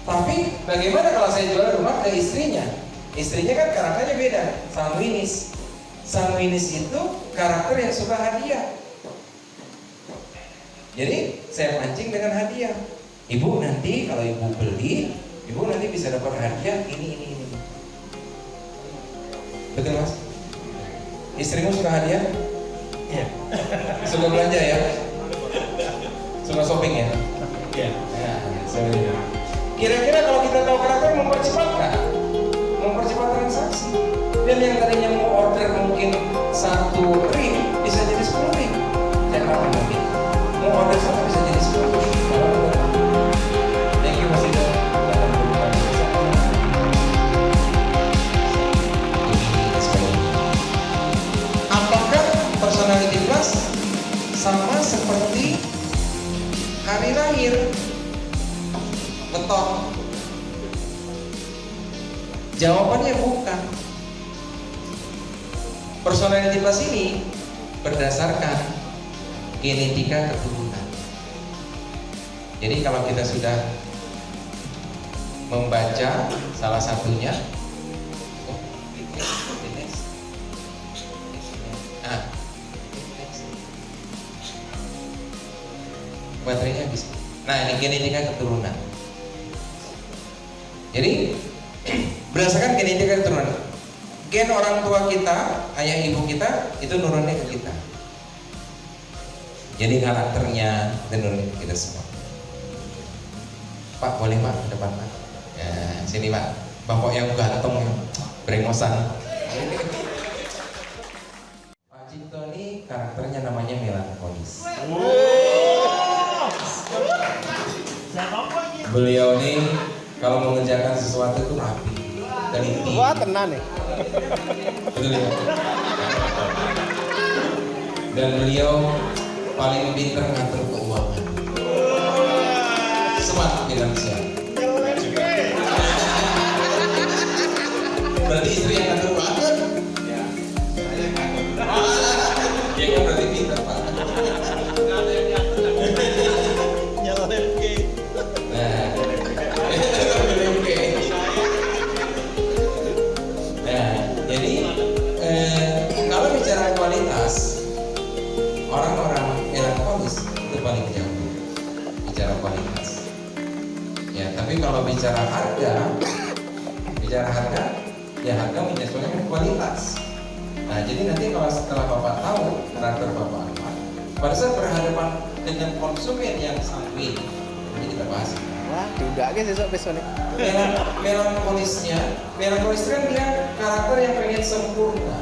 Speaker 1: Tapi bagaimana kalau saya jual rumah ke istrinya? Istrinya kan karakternya beda, sanguinis. Sanguinis itu karakter yang suka hadiah. Jadi saya pancing dengan hadiah. Ibu nanti kalau ibu beli, ibu nanti bisa dapat hadiah ini. Betul Mas? Istrimu suka hadiah? Iya. Suka belanja ya? Suka shopping ya?
Speaker 3: Iya.
Speaker 1: Ya, kira-kira kalau kita tahu karakter mempercepat nggak? Mempercepat transaksi. Dan yang tadinya mau order mungkin 1 ring bisa jadi 10 ring. Saya tahu mungkin. Mau order 1 bisa jadi 10 ring. Thank you Mas Dido. Apakah personality plus sama seperti hari lahir? Betul. Jawabannya bukan. Personality plus ini berdasarkan genetika keturunan. Jadi kalau kita sudah membaca salah satunya, baterainya habis. Nah ini genetika keturunan. Jadi berdasarkan genetika keturunan, gen orang tua kita, ayah ibu kita itu nurunnya ke kita. Jadi karakternya nurun ke kita semua. Pak boleh Pak ke depan Pak. Ya, sini Pak. Bapak yang ganteng, brengosan. Pak Cipto ini karakternya namanya melankolis. Beliau ini kalau mengerjakan sesuatu itu rapi, teliti.
Speaker 2: Wah, tenan nih.
Speaker 1: Betul ya. Dan beliau paling pintar ngatur keuangan. Smart finansial. Berarti istri yang ngatur keuangan? Ya. Dia kan berarti pintar Pak. Nah, bicara harga, ya harga menyesuaikan dengan kualitas. Nah, jadi nanti kalau setelah Bapak tahu karakter Bapak apa, pada saat berhadapan dengan konsumen yang sanguin, ini kita bahas.
Speaker 2: Wah, diundang aja besok besok nih.
Speaker 1: Melankolis kan dia karakter yang pengen sempurna.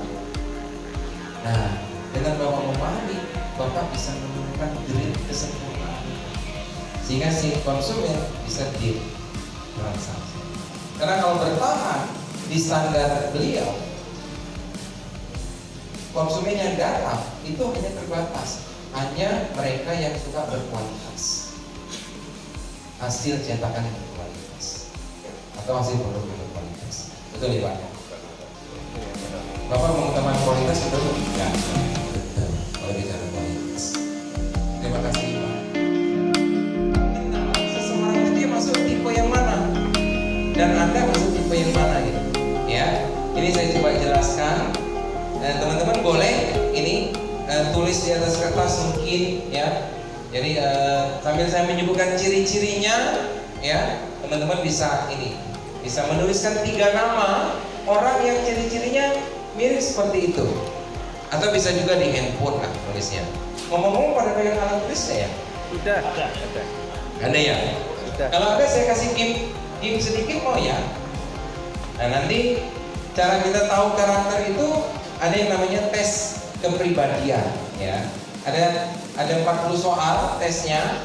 Speaker 1: Nah, dengan Bapak memahami, Bapak bisa menemukan grade kesempurnaan, sehingga si konsumen bisa ditransaksi. Karena kalau bertahan di standar beliau, konsumen yang datang itu hanya terbatas, hanya mereka yang suka berkualitas, hasil cetakan yang berkualitas atau hasil produk yang berkualitas. Betul ya Pak? Bapak mengutamakan kualitas betul? Ya, betul. Kalau bicara kualitas. Terima kasih Pak. Seseorang itu dia masuk tipe yang mana? Dan Anda masuk tipe yang mana gitu? Ya, ini saya coba jelaskan. Teman-teman boleh ini tulis di atas kertas mungkin ya. Jadi sambil saya menyebutkan ciri-cirinya ya, teman-teman bisa menuliskan 3 nama orang yang ciri-cirinya mirip seperti itu. Atau bisa juga di handphone lah tulisnya. Ngomong-ngomong pada pegang alat tulis ya?
Speaker 2: Udah.
Speaker 1: Ada ya?
Speaker 2: Udah.
Speaker 1: Kalau ada saya kasih game sedikit mau ya. Nah nanti cara kita tahu karakter itu ada yang namanya tes kepribadian ya. Ada 40 soal tesnya.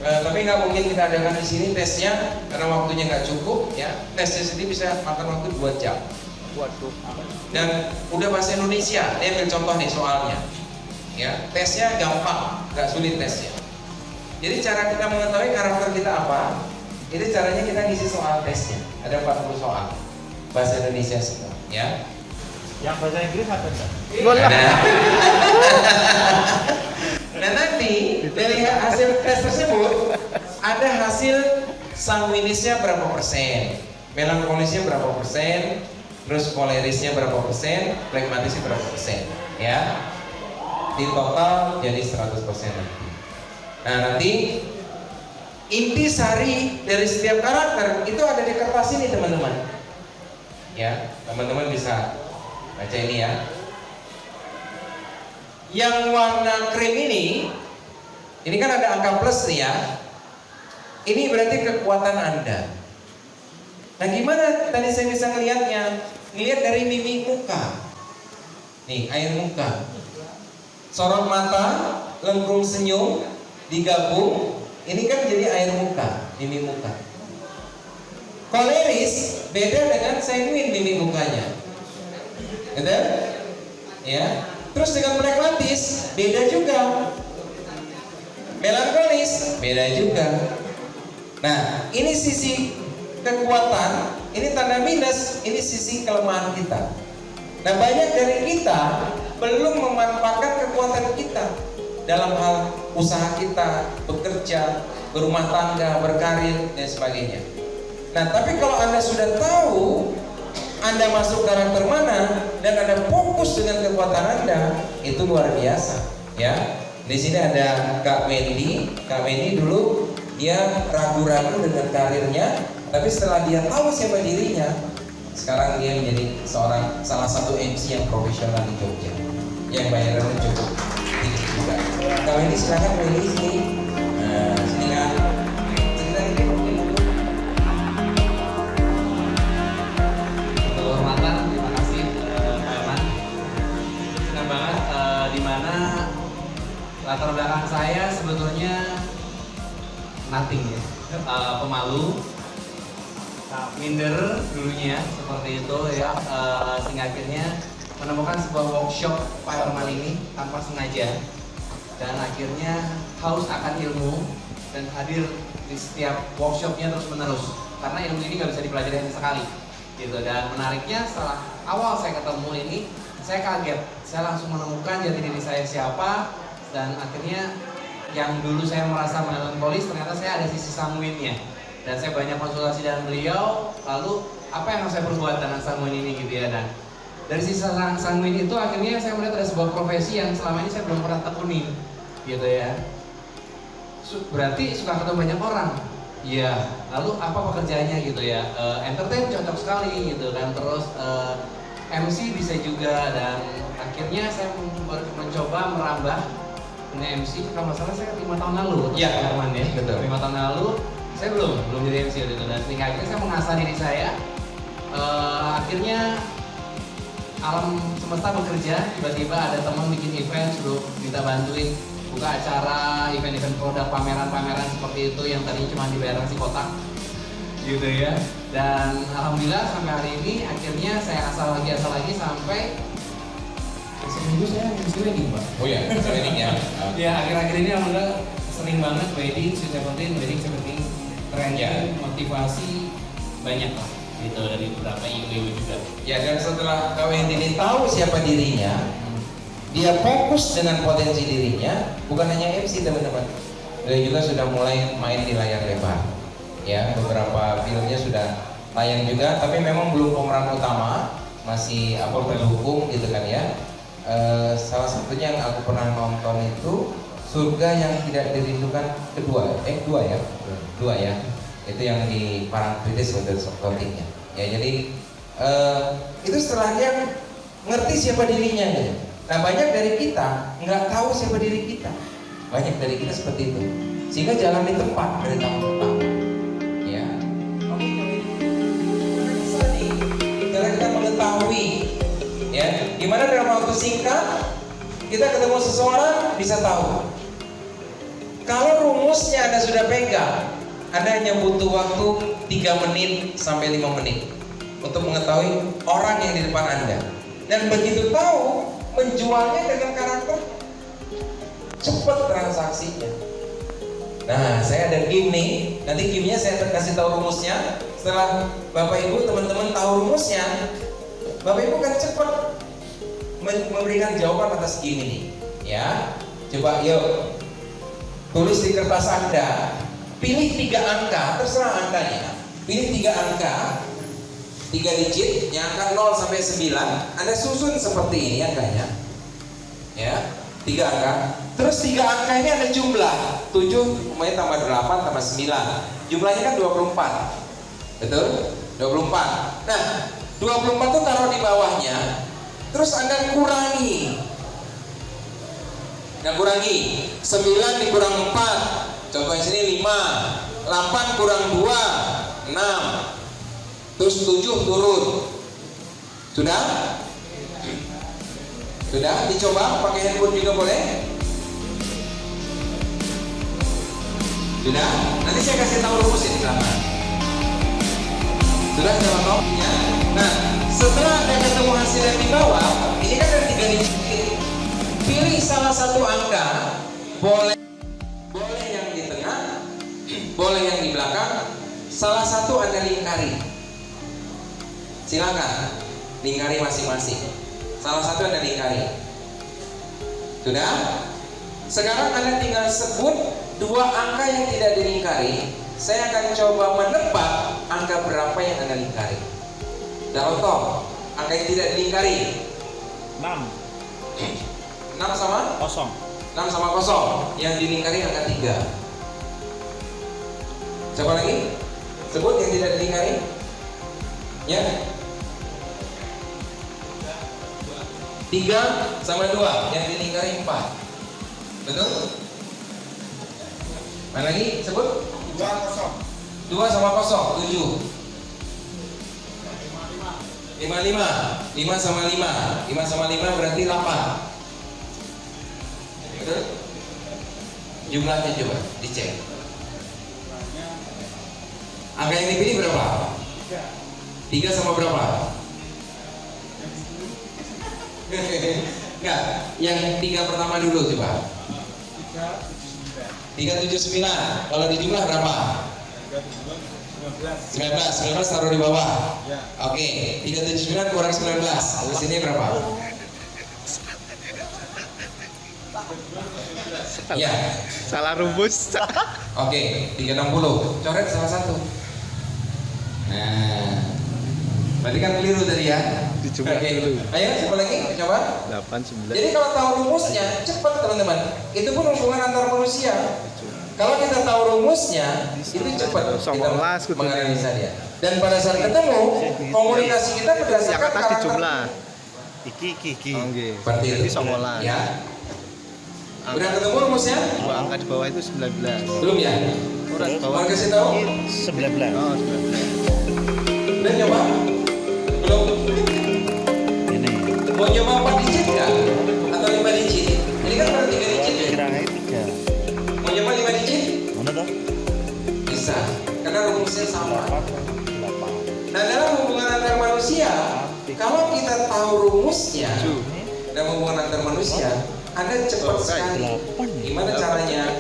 Speaker 1: Tapi nggak mungkin kita adakan di sini tesnya karena waktunya nggak cukup ya. Tesnya sendiri bisa makan waktu 2 jam.
Speaker 2: Waduh.
Speaker 1: Dan udah bahasa Indonesia. Ini ambil contoh nih soalnya. Ya, tesnya gampang, nggak sulit tesnya. Jadi cara kita mengetahui karakter kita apa? Itu caranya kita ngisi soal tesnya. Ada 40 soal bahasa Indonesia semua, ya.
Speaker 5: Yang bahasa Inggris ada enggak?
Speaker 1: Nah nanti dari hasil tes tersebut ada hasil sanguinisnya berapa persen, melankolisnya berapa persen, terus kolerisnya berapa persen, flegmatisnya berapa persen, ya. Di total jadi 100% nanti. Nah nanti intisari dari setiap karakter itu ada di kertas ini teman-teman. Ya, teman-teman bisa baca ini ya. Yang warna krim ini kan ada angka plus nih ya. Ini berarti kekuatan Anda. Nah gimana tadi saya bisa ngelihatnya? Ngelihat dari mimik muka. Nih, air muka. Sorot mata, lengkung senyum, digabung, ini kan jadi air muka, mimik muka. Koleris beda dengan sanguin mimik mukanya. Betul? Ya. Terus dengan flegmatis beda juga. Melankolis beda juga. Nah, ini sisi kekuatan, ini tanda minus, ini sisi kelemahan kita. Nah, banyak dari kita belum memanfaatkan kekuatan kita dalam hal usaha kita, bekerja, berumah tangga, berkarir, dan sebagainya. Nah, tapi kalau Anda sudah tahu Anda masuk karakter mana dan Anda fokus dengan kekuatan Anda, itu luar biasa, ya. Di sini ada Kak Wendy. Kak Wendy dulu dia ragu-ragu dengan karirnya, tapi setelah dia tahu siapa dirinya, sekarang dia menjadi salah satu MC yang profesional di Jogja, yang bayarannya cukup tinggi juga. Kak Wendy silakan Wendy sini. Nah, sini kan. Cerita ini mungkin dulu.
Speaker 6: Kehormatan, terima kasih Pak Eman. Senang banget di mana latar belakang saya sebetulnya nothing ya, pemalu, minder dulunya seperti itu ya, sehingga akhirnya menemukan sebuah workshop Pak Herman ini tanpa sengaja, dan akhirnya haus akan ilmu dan hadir di setiap workshopnya terus menerus, karena ilmu ini nggak bisa dipelajari hanya sekali gitu. Dan menariknya setelah awal saya ketemu ini, saya kaget, saya langsung menemukan jati diri saya siapa, dan akhirnya yang dulu saya merasa melankolis ternyata saya ada sisi sanguinnya, dan saya banyak konsultasi dengan beliau. Lalu apa yang harus saya perbuat dengan sanguin ini gitu ya. Dan dari sisi sanguin itu akhirnya saya melihat ada sebuah profesi yang selama ini saya belum pernah tekunin gitu ya. Berarti suka ketemu banyak orang Iya, lalu apa pekerjaannya gitu ya? Entertain cocok sekali gitu kan, terus MC bisa juga, dan akhirnya saya mencoba merambah dunia MC. Kalau nggak salah saya 5 tahun lalu,
Speaker 1: Iya,
Speaker 6: Herman ya.
Speaker 1: betul.
Speaker 6: 5 tahun lalu saya belum jadi MC gitu, dan sehingga akhirnya saya mengasah diri saya. Akhirnya alam semesta bekerja, tiba-tiba ada teman bikin event, suruh kita bantuin buka acara, event-event produk, pameran-pameran seperti itu yang tadinya cuma dibayar nasi kotak gitu ya. Dan alhamdulillah sampai hari ini akhirnya saya asal lagi sampai besok minggu saya MC wedding, Pak.
Speaker 1: Oh ya, wedding ya.
Speaker 6: Ya, akhir-akhir ini alhamdulillah sering banget wedding, wedding trennya, motivasi banyak lah gitu dari beberapa IU juga.
Speaker 1: Ya, dan setelah KWN ini tahu siapa dirinya, dia fokus dengan potensi dirinya, bukan hanya MC teman-teman. Dia juga sudah mulai main di layar lebar. Ya, beberapa filmnya sudah tayang juga, tapi memang belum pemeran utama, masih pendukung gitu kan ya. Salah satunya yang aku pernah nonton itu Surga yang Tidak Dirindukan dua ya. Itu yang di Parangtritis untuk shootingnya. Ya, jadi itu setelah dia ngerti siapa dirinya gitu. Nah, banyak dari kita nggak tahu siapa diri kita. Banyak dari kita seperti itu, sehingga jalan di tempat dari tahun ke tahun. Ya, oke. Bisa nih, cara kita mengetahui, ya, gimana dalam waktu singkat kita ketemu seseorang bisa tahu. Kalau rumusnya Anda sudah pegang, Anda hanya butuh waktu 3 menit sampai 5 menit untuk mengetahui orang yang di depan Anda. Dan begitu tahu, menjualnya dengan karakter, cepat transaksinya. Nah, saya ada game nih. Nanti gamenya saya kasih tahu rumusnya. Setelah Bapak Ibu teman-teman tahu rumusnya, Bapak Ibu kan cepat memberikan jawaban atas game ini. Ya, coba yuk tulis di kertas Anda. Pilih 3 angka, terserah angkanya. Pilih 3 angka, 3 digit, yang angka 0 sampai 9. Anda susun seperti ini angkanya. Ya, 3 angka. Terus 3 angka ini ada jumlah 7, kemudian tambah 8 tambah 9. Jumlahnya kan 24. Betul? 24. Nah, 24 itu taruh di bawahnya. Terus Anda kurangi. Nah, kurangi 9 dikurang 4. Contohnya sini 5. 8 kurang 2, 6. Terus 7 turun. Sudah? Sudah? Dicoba pakai handphone juga boleh? Sudah? Nanti saya kasih tahu rumus ini belakang. Sudah coba tahu ya? Nah, setelah Anda ketemu hasil yang di bawah, ini kan ada 3 digit. Pilih salah satu angka, boleh yang di tengah, boleh yang di belakang, salah satu Anda lingkari. Silakan lingkari masing-masing. Salah satu Anda lingkari. Sudah? Sekarang Anda tinggal sebut 2 angka yang tidak dilingkari. Saya akan coba menebak angka berapa yang Anda lingkari. Contoh, angka yang tidak dilingkari
Speaker 3: 6
Speaker 1: sama
Speaker 3: 0.
Speaker 1: 6 sama 0. Yang dilingkari angka 3. Coba lagi. Sebut yang tidak dilingkari. Ya. 3 sama 2, yang dilingkari 4. Betul? Mana lagi? Sebut 2 sama 0, 7. 5 sama 5. 5 sama 5 berarti 8. Betul? Jumlahnya coba dicek. Angka yang dipilih berapa? 3 sama berapa? Enggak, yang 3 pertama dulu coba. 379. Kalau di jumlah berapa? 19 taruh di bawah. Oke, 379 kurang 19. Terus ini berapa? Ya.
Speaker 2: Salah rumus.
Speaker 1: Oke, 360. Coret salah satu. Nah, berarti kan keliru tadi ya.
Speaker 2: Dicoba dulu.
Speaker 1: Ayo, coba lagi, coba.
Speaker 2: 8, 9.
Speaker 1: Jadi kalau tahu rumusnya, cepat teman-teman. Itu pun hubungan antar manusia. Kalau kita tahu rumusnya, itu cepat kita menganalisa dia. Dan pada saat ketemu, komunikasi kita berdasarkan
Speaker 2: Yang atas di
Speaker 1: karakter.
Speaker 2: jumlah.
Speaker 7: Iki.
Speaker 1: Seperti itu.
Speaker 2: Jadi 19.
Speaker 1: Ya. Udah ketemu rumusnya?
Speaker 2: Dua angka di bawah itu 19.
Speaker 1: Belum ya?
Speaker 2: Udah di bawah.
Speaker 1: Mau kasih tahu?
Speaker 7: 19.
Speaker 2: Oh, 19.
Speaker 1: Udah nyoba? Belum?
Speaker 7: Ini
Speaker 1: Mau nyoba 4 digit nggak? Atau 5 digit? Ini kan baru 3 digit ya?
Speaker 7: kiranya 3.
Speaker 1: Mau nyoba 5 digit?
Speaker 7: Mana toh?
Speaker 1: Bisa, karena rumusnya sama.
Speaker 7: 8.
Speaker 1: Nah, dalam hubungan antar manusia, kalau kita tahu rumusnya dalam hubungan antar manusia, Anda cepat sekali.
Speaker 7: 8.
Speaker 1: Gimana caranya?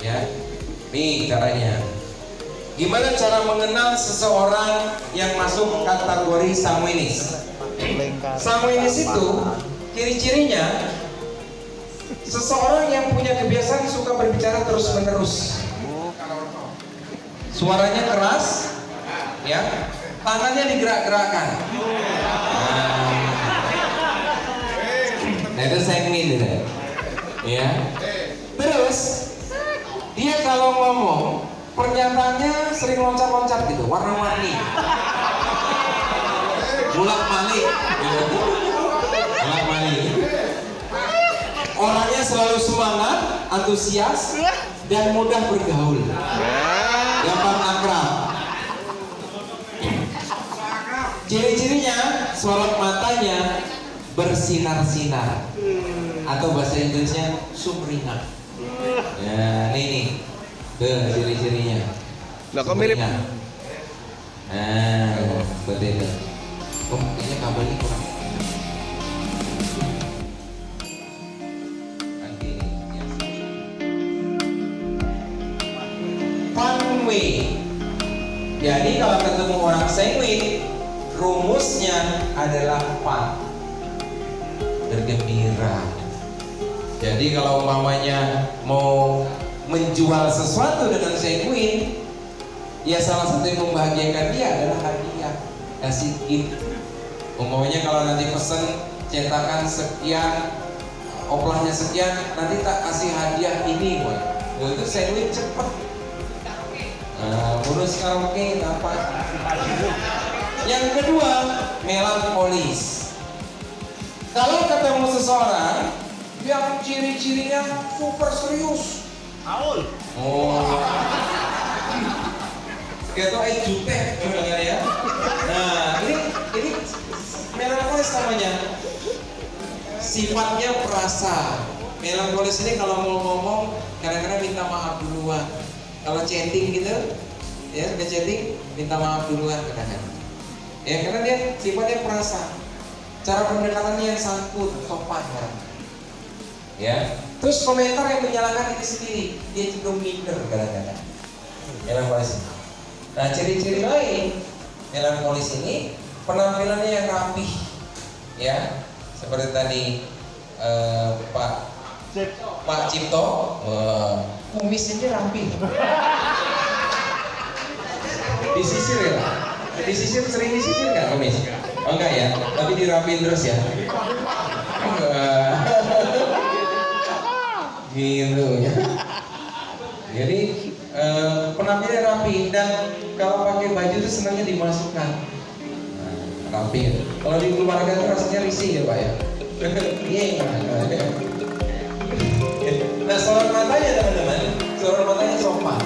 Speaker 1: Ya, nih caranya. Gimana cara mengenal seseorang yang masuk kategori sanguinis? Sanguinis itu ciri-cirinya seseorang yang punya kebiasaan suka berbicara terus-menerus. Suaranya keras, ya, tangannya digerak-gerakkan. Nah, itu sanguin, ya. Terus dia kalau ngomong pernyataannya sering loncat-loncat gitu, warna-warni, bolak-balik, gitu. Bolak-balik. Orangnya selalu semangat, antusias, dan mudah bergaul. Gampang akrab. Ciri-cirinya, sorot matanya bersinar-sinar, atau bahasa Inggrisnya sumringah. Ya, ini nih, tuh ciri-cirinya.
Speaker 2: Lah kok mirip?
Speaker 1: Sumringah. Nah, betul. Oh, kayaknya kabelnya kurang. Fun way. Jadi kalau ketemu orang sanguin, rumusnya adalah fun, bergembira. Jadi kalau umpamanya mau menjual sesuatu dengan sanguin, ya salah satu yang membahagiakan dia adalah hadiah, kasih gift. Umpamanya kalau nanti pesen cetakan sekian, oplahnya sekian, nanti tak kasih hadiah ini, boy. Itu sanguin cepet. Bonus karaoke apa? Yang kedua, melankolis. Kalau ketemu seseorang yang ciri-cirinya super serius,
Speaker 7: Aul.
Speaker 1: oh, kayak tuh jutek ya. Nah, ini melankolis namanya. Sifatnya perasa. Melankolis ini kalau mau ngomong kadang-kadang minta maaf duluan. Kalau chatting gitu, ya udah chatting minta maaf duluan kadang-kadang. Ya karena dia sifatnya perasa. Cara pendekatannya yang sangkut, sopan kan. Ya. Terus komentar yang menyalahkan diri sendiri, dia cenderung minder kadang-kadang. Melankolis. Nah, ciri-ciri lain melankolis ini penampilannya yang rapih, ya. Seperti tadi Pak Cipto, kumisnya rapi. Disisir ya? Disisir, sering disisir nggak kumis? Oh enggak ya, tapi dirapiin terus ya. Gitu ya. Jadi penampilannya rapi, dan kalau pakai baju itu senangnya dimasukkan. Rapi. Kalau di keluarga itu rasanya risih ya Pak ya. Iya. Nah, sorot matanya teman-teman, sorot matanya sopan,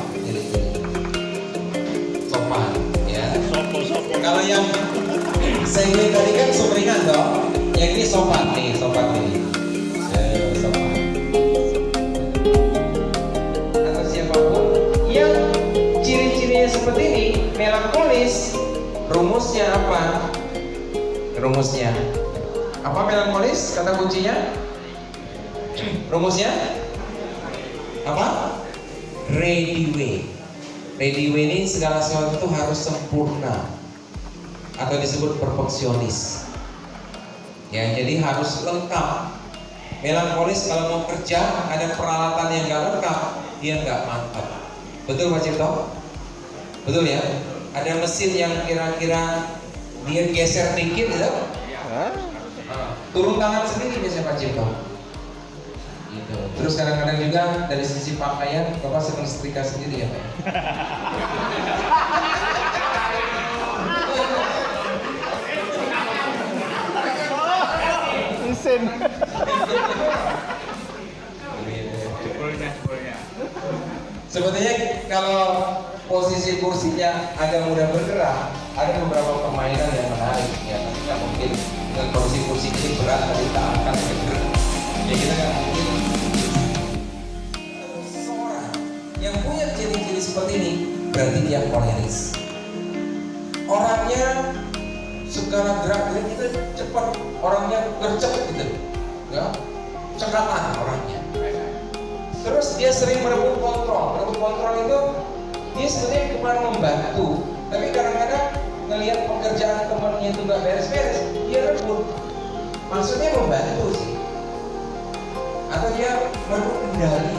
Speaker 1: sopan, ya.
Speaker 7: Sopo.
Speaker 1: Kalau yang sanguin tadi kan sumringah toh, yang ini sopan nih, sopan ini, sopan. Atau siapapun yang ciri-cirinya seperti ini, melankolis, rumusnya apa? Rumusnya apa melankolis? Kata kuncinya? Rumusnya apa? Ready way. Ready way ini segala sesuatu itu harus sempurna, atau disebut perfeksionis. Ya, jadi harus lengkap. Melankolis kalau mau kerja ada peralatan yang nggak lengkap, dia nggak mantap. Betul Pak Cipto? Betul ya? Ada mesin yang kira-kira dia geser dikit, gitu. Turun tangan sendiri biasanya Pak Cipto. Gitu. Terus kadang-kadang juga dari sisi pakaian, Bapak senang setrika sendiri ya Pak?
Speaker 2: Mesin.
Speaker 1: Sebetulnya kalau posisi kursinya agak mudah bergerak, ada beberapa permainan yang menarik ya. Kita mungkin dengan posisi kursi ini berat, tapi kita akan bergerak. Ya kita nggak mungkin. Seorang yang punya ciri-ciri seperti ini berarti dia koleris. Orangnya segala gerak-gerik itu cepat, orangnya gercep gitu, ya, cekatan orangnya. Terus dia sering merebut kontrol. Merebut kontrol itu dia sebenarnya cuma membantu, tapi kadang-kadang ngelihat pekerjaan temannya itu nggak beres-beres, dia rebut. Maksudnya membantu sih, atau dia merebut kendali,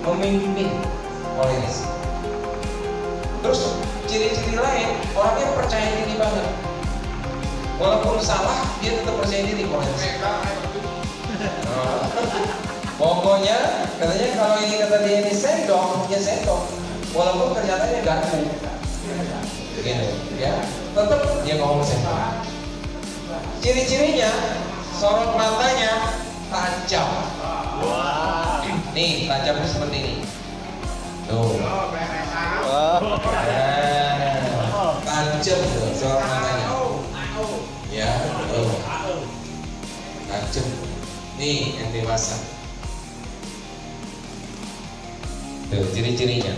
Speaker 1: memimpin koleris. Terus ciri-ciri lain, orangnya percaya diri banget. Walaupun salah, dia tetap percaya diri koleris. Pokoknya katanya kalau ini kata dia ini sendok, ya sendok. Walaupun kenyataannya garpu, gitu, ya. Tetap dia ngomong sendok. Ciri-cirinya, sorot matanya tajam.
Speaker 7: Wah.
Speaker 1: Nih, tajamnya seperti ini. Tuh. Tajam tuh sorot matanya. Ya, tuh. Tajam. Nih yang dewasa. Tuh ciri-cirinya.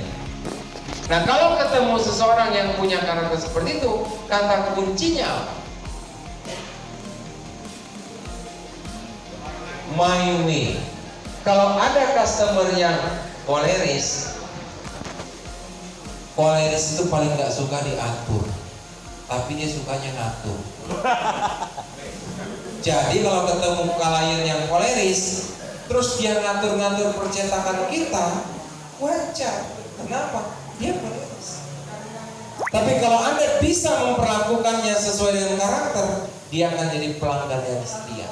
Speaker 1: Nah kalau ketemu seseorang yang punya karakter seperti itu, kata kuncinya apa? My way. Kalau ada customer yang koleris itu paling nggak suka diatur, tapi dia sukanya ngatur. Jadi kalau ketemu klien yang koleris, terus dia ngatur-ngatur percetakan kita, wajar. Kenapa? Dia koleris. Tapi kalau Anda bisa memperlakukannya sesuai dengan karakter, dia akan jadi pelanggan yang setia,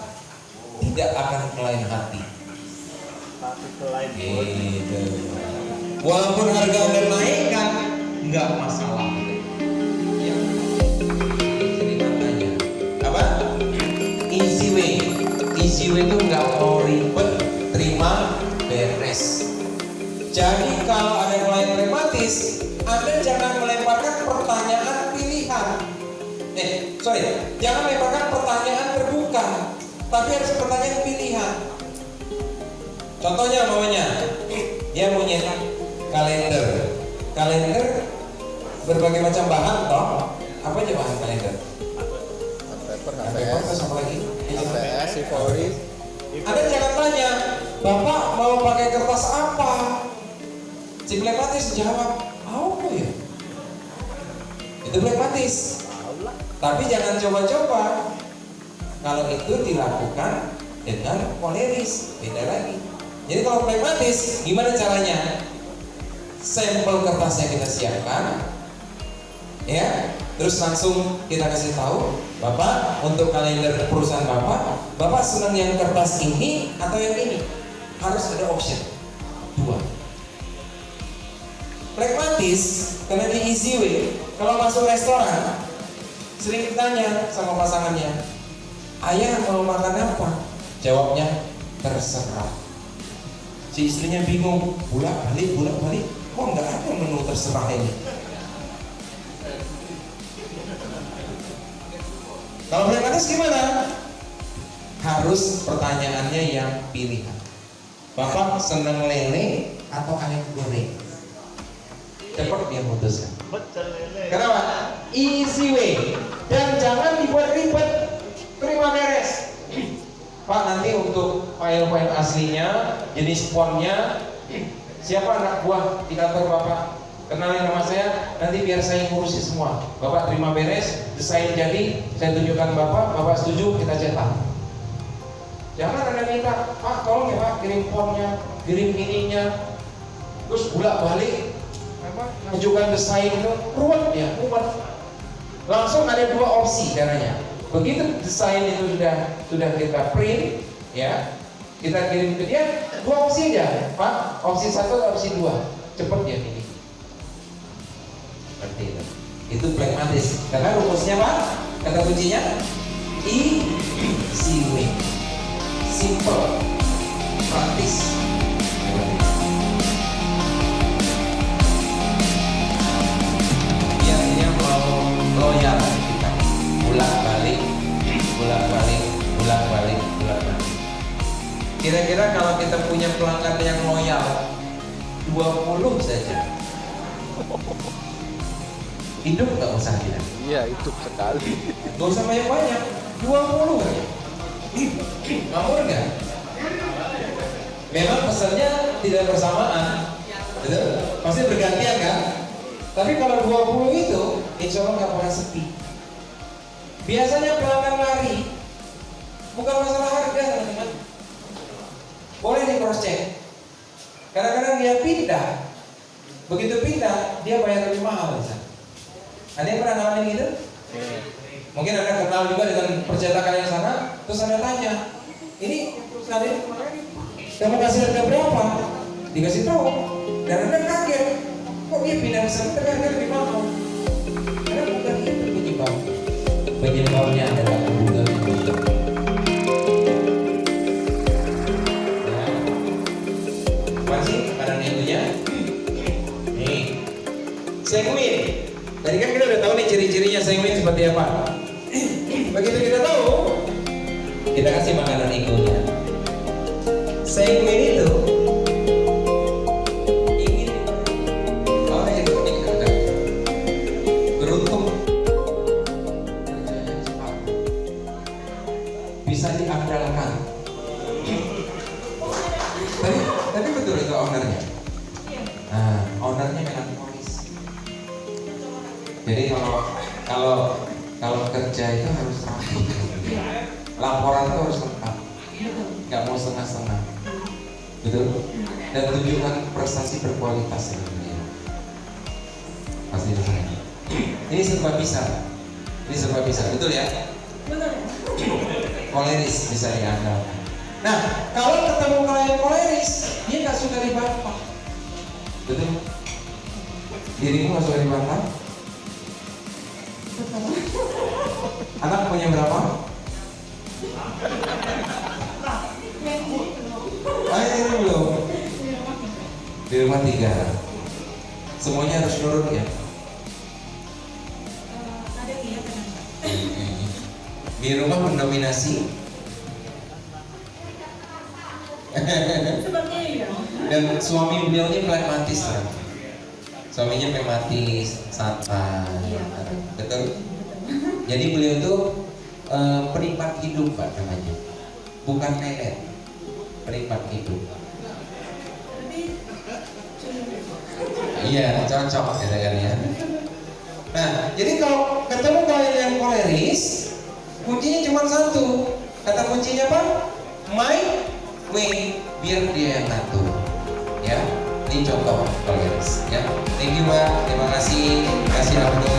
Speaker 1: tidak akan kelain hati. Gitu. Walaupun harga Anda naikkan, nggak masalah. Ya. Jadi katanya apa? Easy way. Easy way itu nggak mau ribet, terima beres. Jadi kalau ada klien pragmatis, Anda jangan melemparkan pertanyaan pilihan. Jangan melemparkan pertanyaan terbuka, tapi harus pertanyaan pilihan. Contohnya mamanya, dia mau nyetak kalender berbagai macam bahan toh. Apa aja bahan kalender?
Speaker 2: Paper,
Speaker 1: Terus apa lagi?
Speaker 2: HVS, Ivory.
Speaker 1: Anda jangan tanya, Bapak mau pakai kertas apa? Si pragmatis jawab, apa ya? Itu pragmatis. Tapi jangan coba-coba. Kalau itu dilakukan dengan koleris, beda lagi. Jadi kalau pragmatis, gimana caranya? Sampel kertasnya kita siapkan, ya. Terus langsung kita kasih tahu, Bapak untuk kalender perusahaan Bapak senang yang kertas ini atau yang ini? Harus ada option dua. Pragmatis karena di easy way. Kalau masuk restoran, sering ditanya sama pasangannya, ayah mau makan apa? Jawabnya terserah. Si istrinya bingung, bolak balik, kok nggak ada menu terserah ini? Kalau pragmatis gimana? Harus pertanyaannya yang pilihan. Bapak seneng lele atau ayam goreng? Cepat dia memutuskan. Kenapa? Easy way. Dan jangan dibuat ribet. Terima beres. Pak, nanti untuk file-file aslinya, jenis fontnya, siapa anak buah di kantor Bapak? Kenalin nama saya, nanti biar saya ngurusi semua. Bapak terima beres, desain jadi, saya tunjukkan Bapak setuju, kita cetak. Jangan Anda minta, Pak tolong ya Pak, kirim fontnya, kirim ininya, terus bolak-balik, ajukan desain itu, ruwet ya, ruwet. Langsung ada dua opsi caranya. Begitu desain itu sudah kita print, ya, kita kirim ke dia 2 opsi aja, Pak. Opsi 1 atau opsi 2, cepet dia pilih. Seperti itu. Itu pragmatis. Karena rumusnya Pak, kata kuncinya easy way, simple, praktis. Dia mau loyal kita, bolak-balik. Kira-kira kalau kita punya pelanggan yang loyal 20 saja, hidup nggak usah kita.
Speaker 2: Iya, itu sekali.
Speaker 1: Gak usah banyak-banyak, 20 aja. Mamur nggak? Memang pesannya tidak bersamaan, betul? Pasti bergantian kan? Tapi kalau 20 itu, insya Allah nggak pernah sepi. Biasanya pelanggan lari, bukan masalah harga teman-teman. Boleh di cross check. Kadang-kadang dia pindah, begitu pindah dia bayar lebih mahal di sana. Ada yang pernah ngalamin gitu? Mungkin Anda kenal juga dengan percetakan yang sana, terus Anda tanya, ini perusahaan ini kamu kasih harga berapa? Dikasih tahu, dan Anda kaget, kok dia pindah ke sana tapi harga lebih mahal? Karena bukan itu penyebab. Penyebabnya adalah Google. Masih pada itunya? Nih, sanguin. Tadi kan kita udah tahu nih ciri-cirinya sanguin seperti apa. Begitu kita tahu, kita kasih makanan igunya. Sanguin itu ingin orang yang beruntung, kerjanya cepat, bisa diandalkan. Tapi betul itu ownernya. Nah, ownernya melankolis. Jadi kalau kerja itu harus rapi, laporan itu harus lengkap, nggak mau setengah-setengah, betul? Dan tunjukkan prestasi berkualitas yang dia. Pasti itu saya. Ini serba bisa, betul ya? Koleris bisa diandalkan. Nah, kalau ketemu klien koleris, dia nggak suka dibantah, betul? Dirimu nggak suka dibantah? Anak punya berapa? Ini belum. Di rumah 3. Semuanya harus nurut ya. Di rumah mendominasi. Dan suami beliau ini pragmatis lah. Suaminya pragmatis, santai, betul? Jadi beliau itu penikmat hidup Pak namanya, bukan nenek, penikmat hidup. Iya, cocok gitu kan ya. Nah, jadi kalau ketemu klien yang koleris, kuncinya cuma satu. Kata kuncinya apa? My way, biar dia yang ngatur. Ya, ini contoh koleris. Ya, thank you Pak, terima kasih, kasih waktu.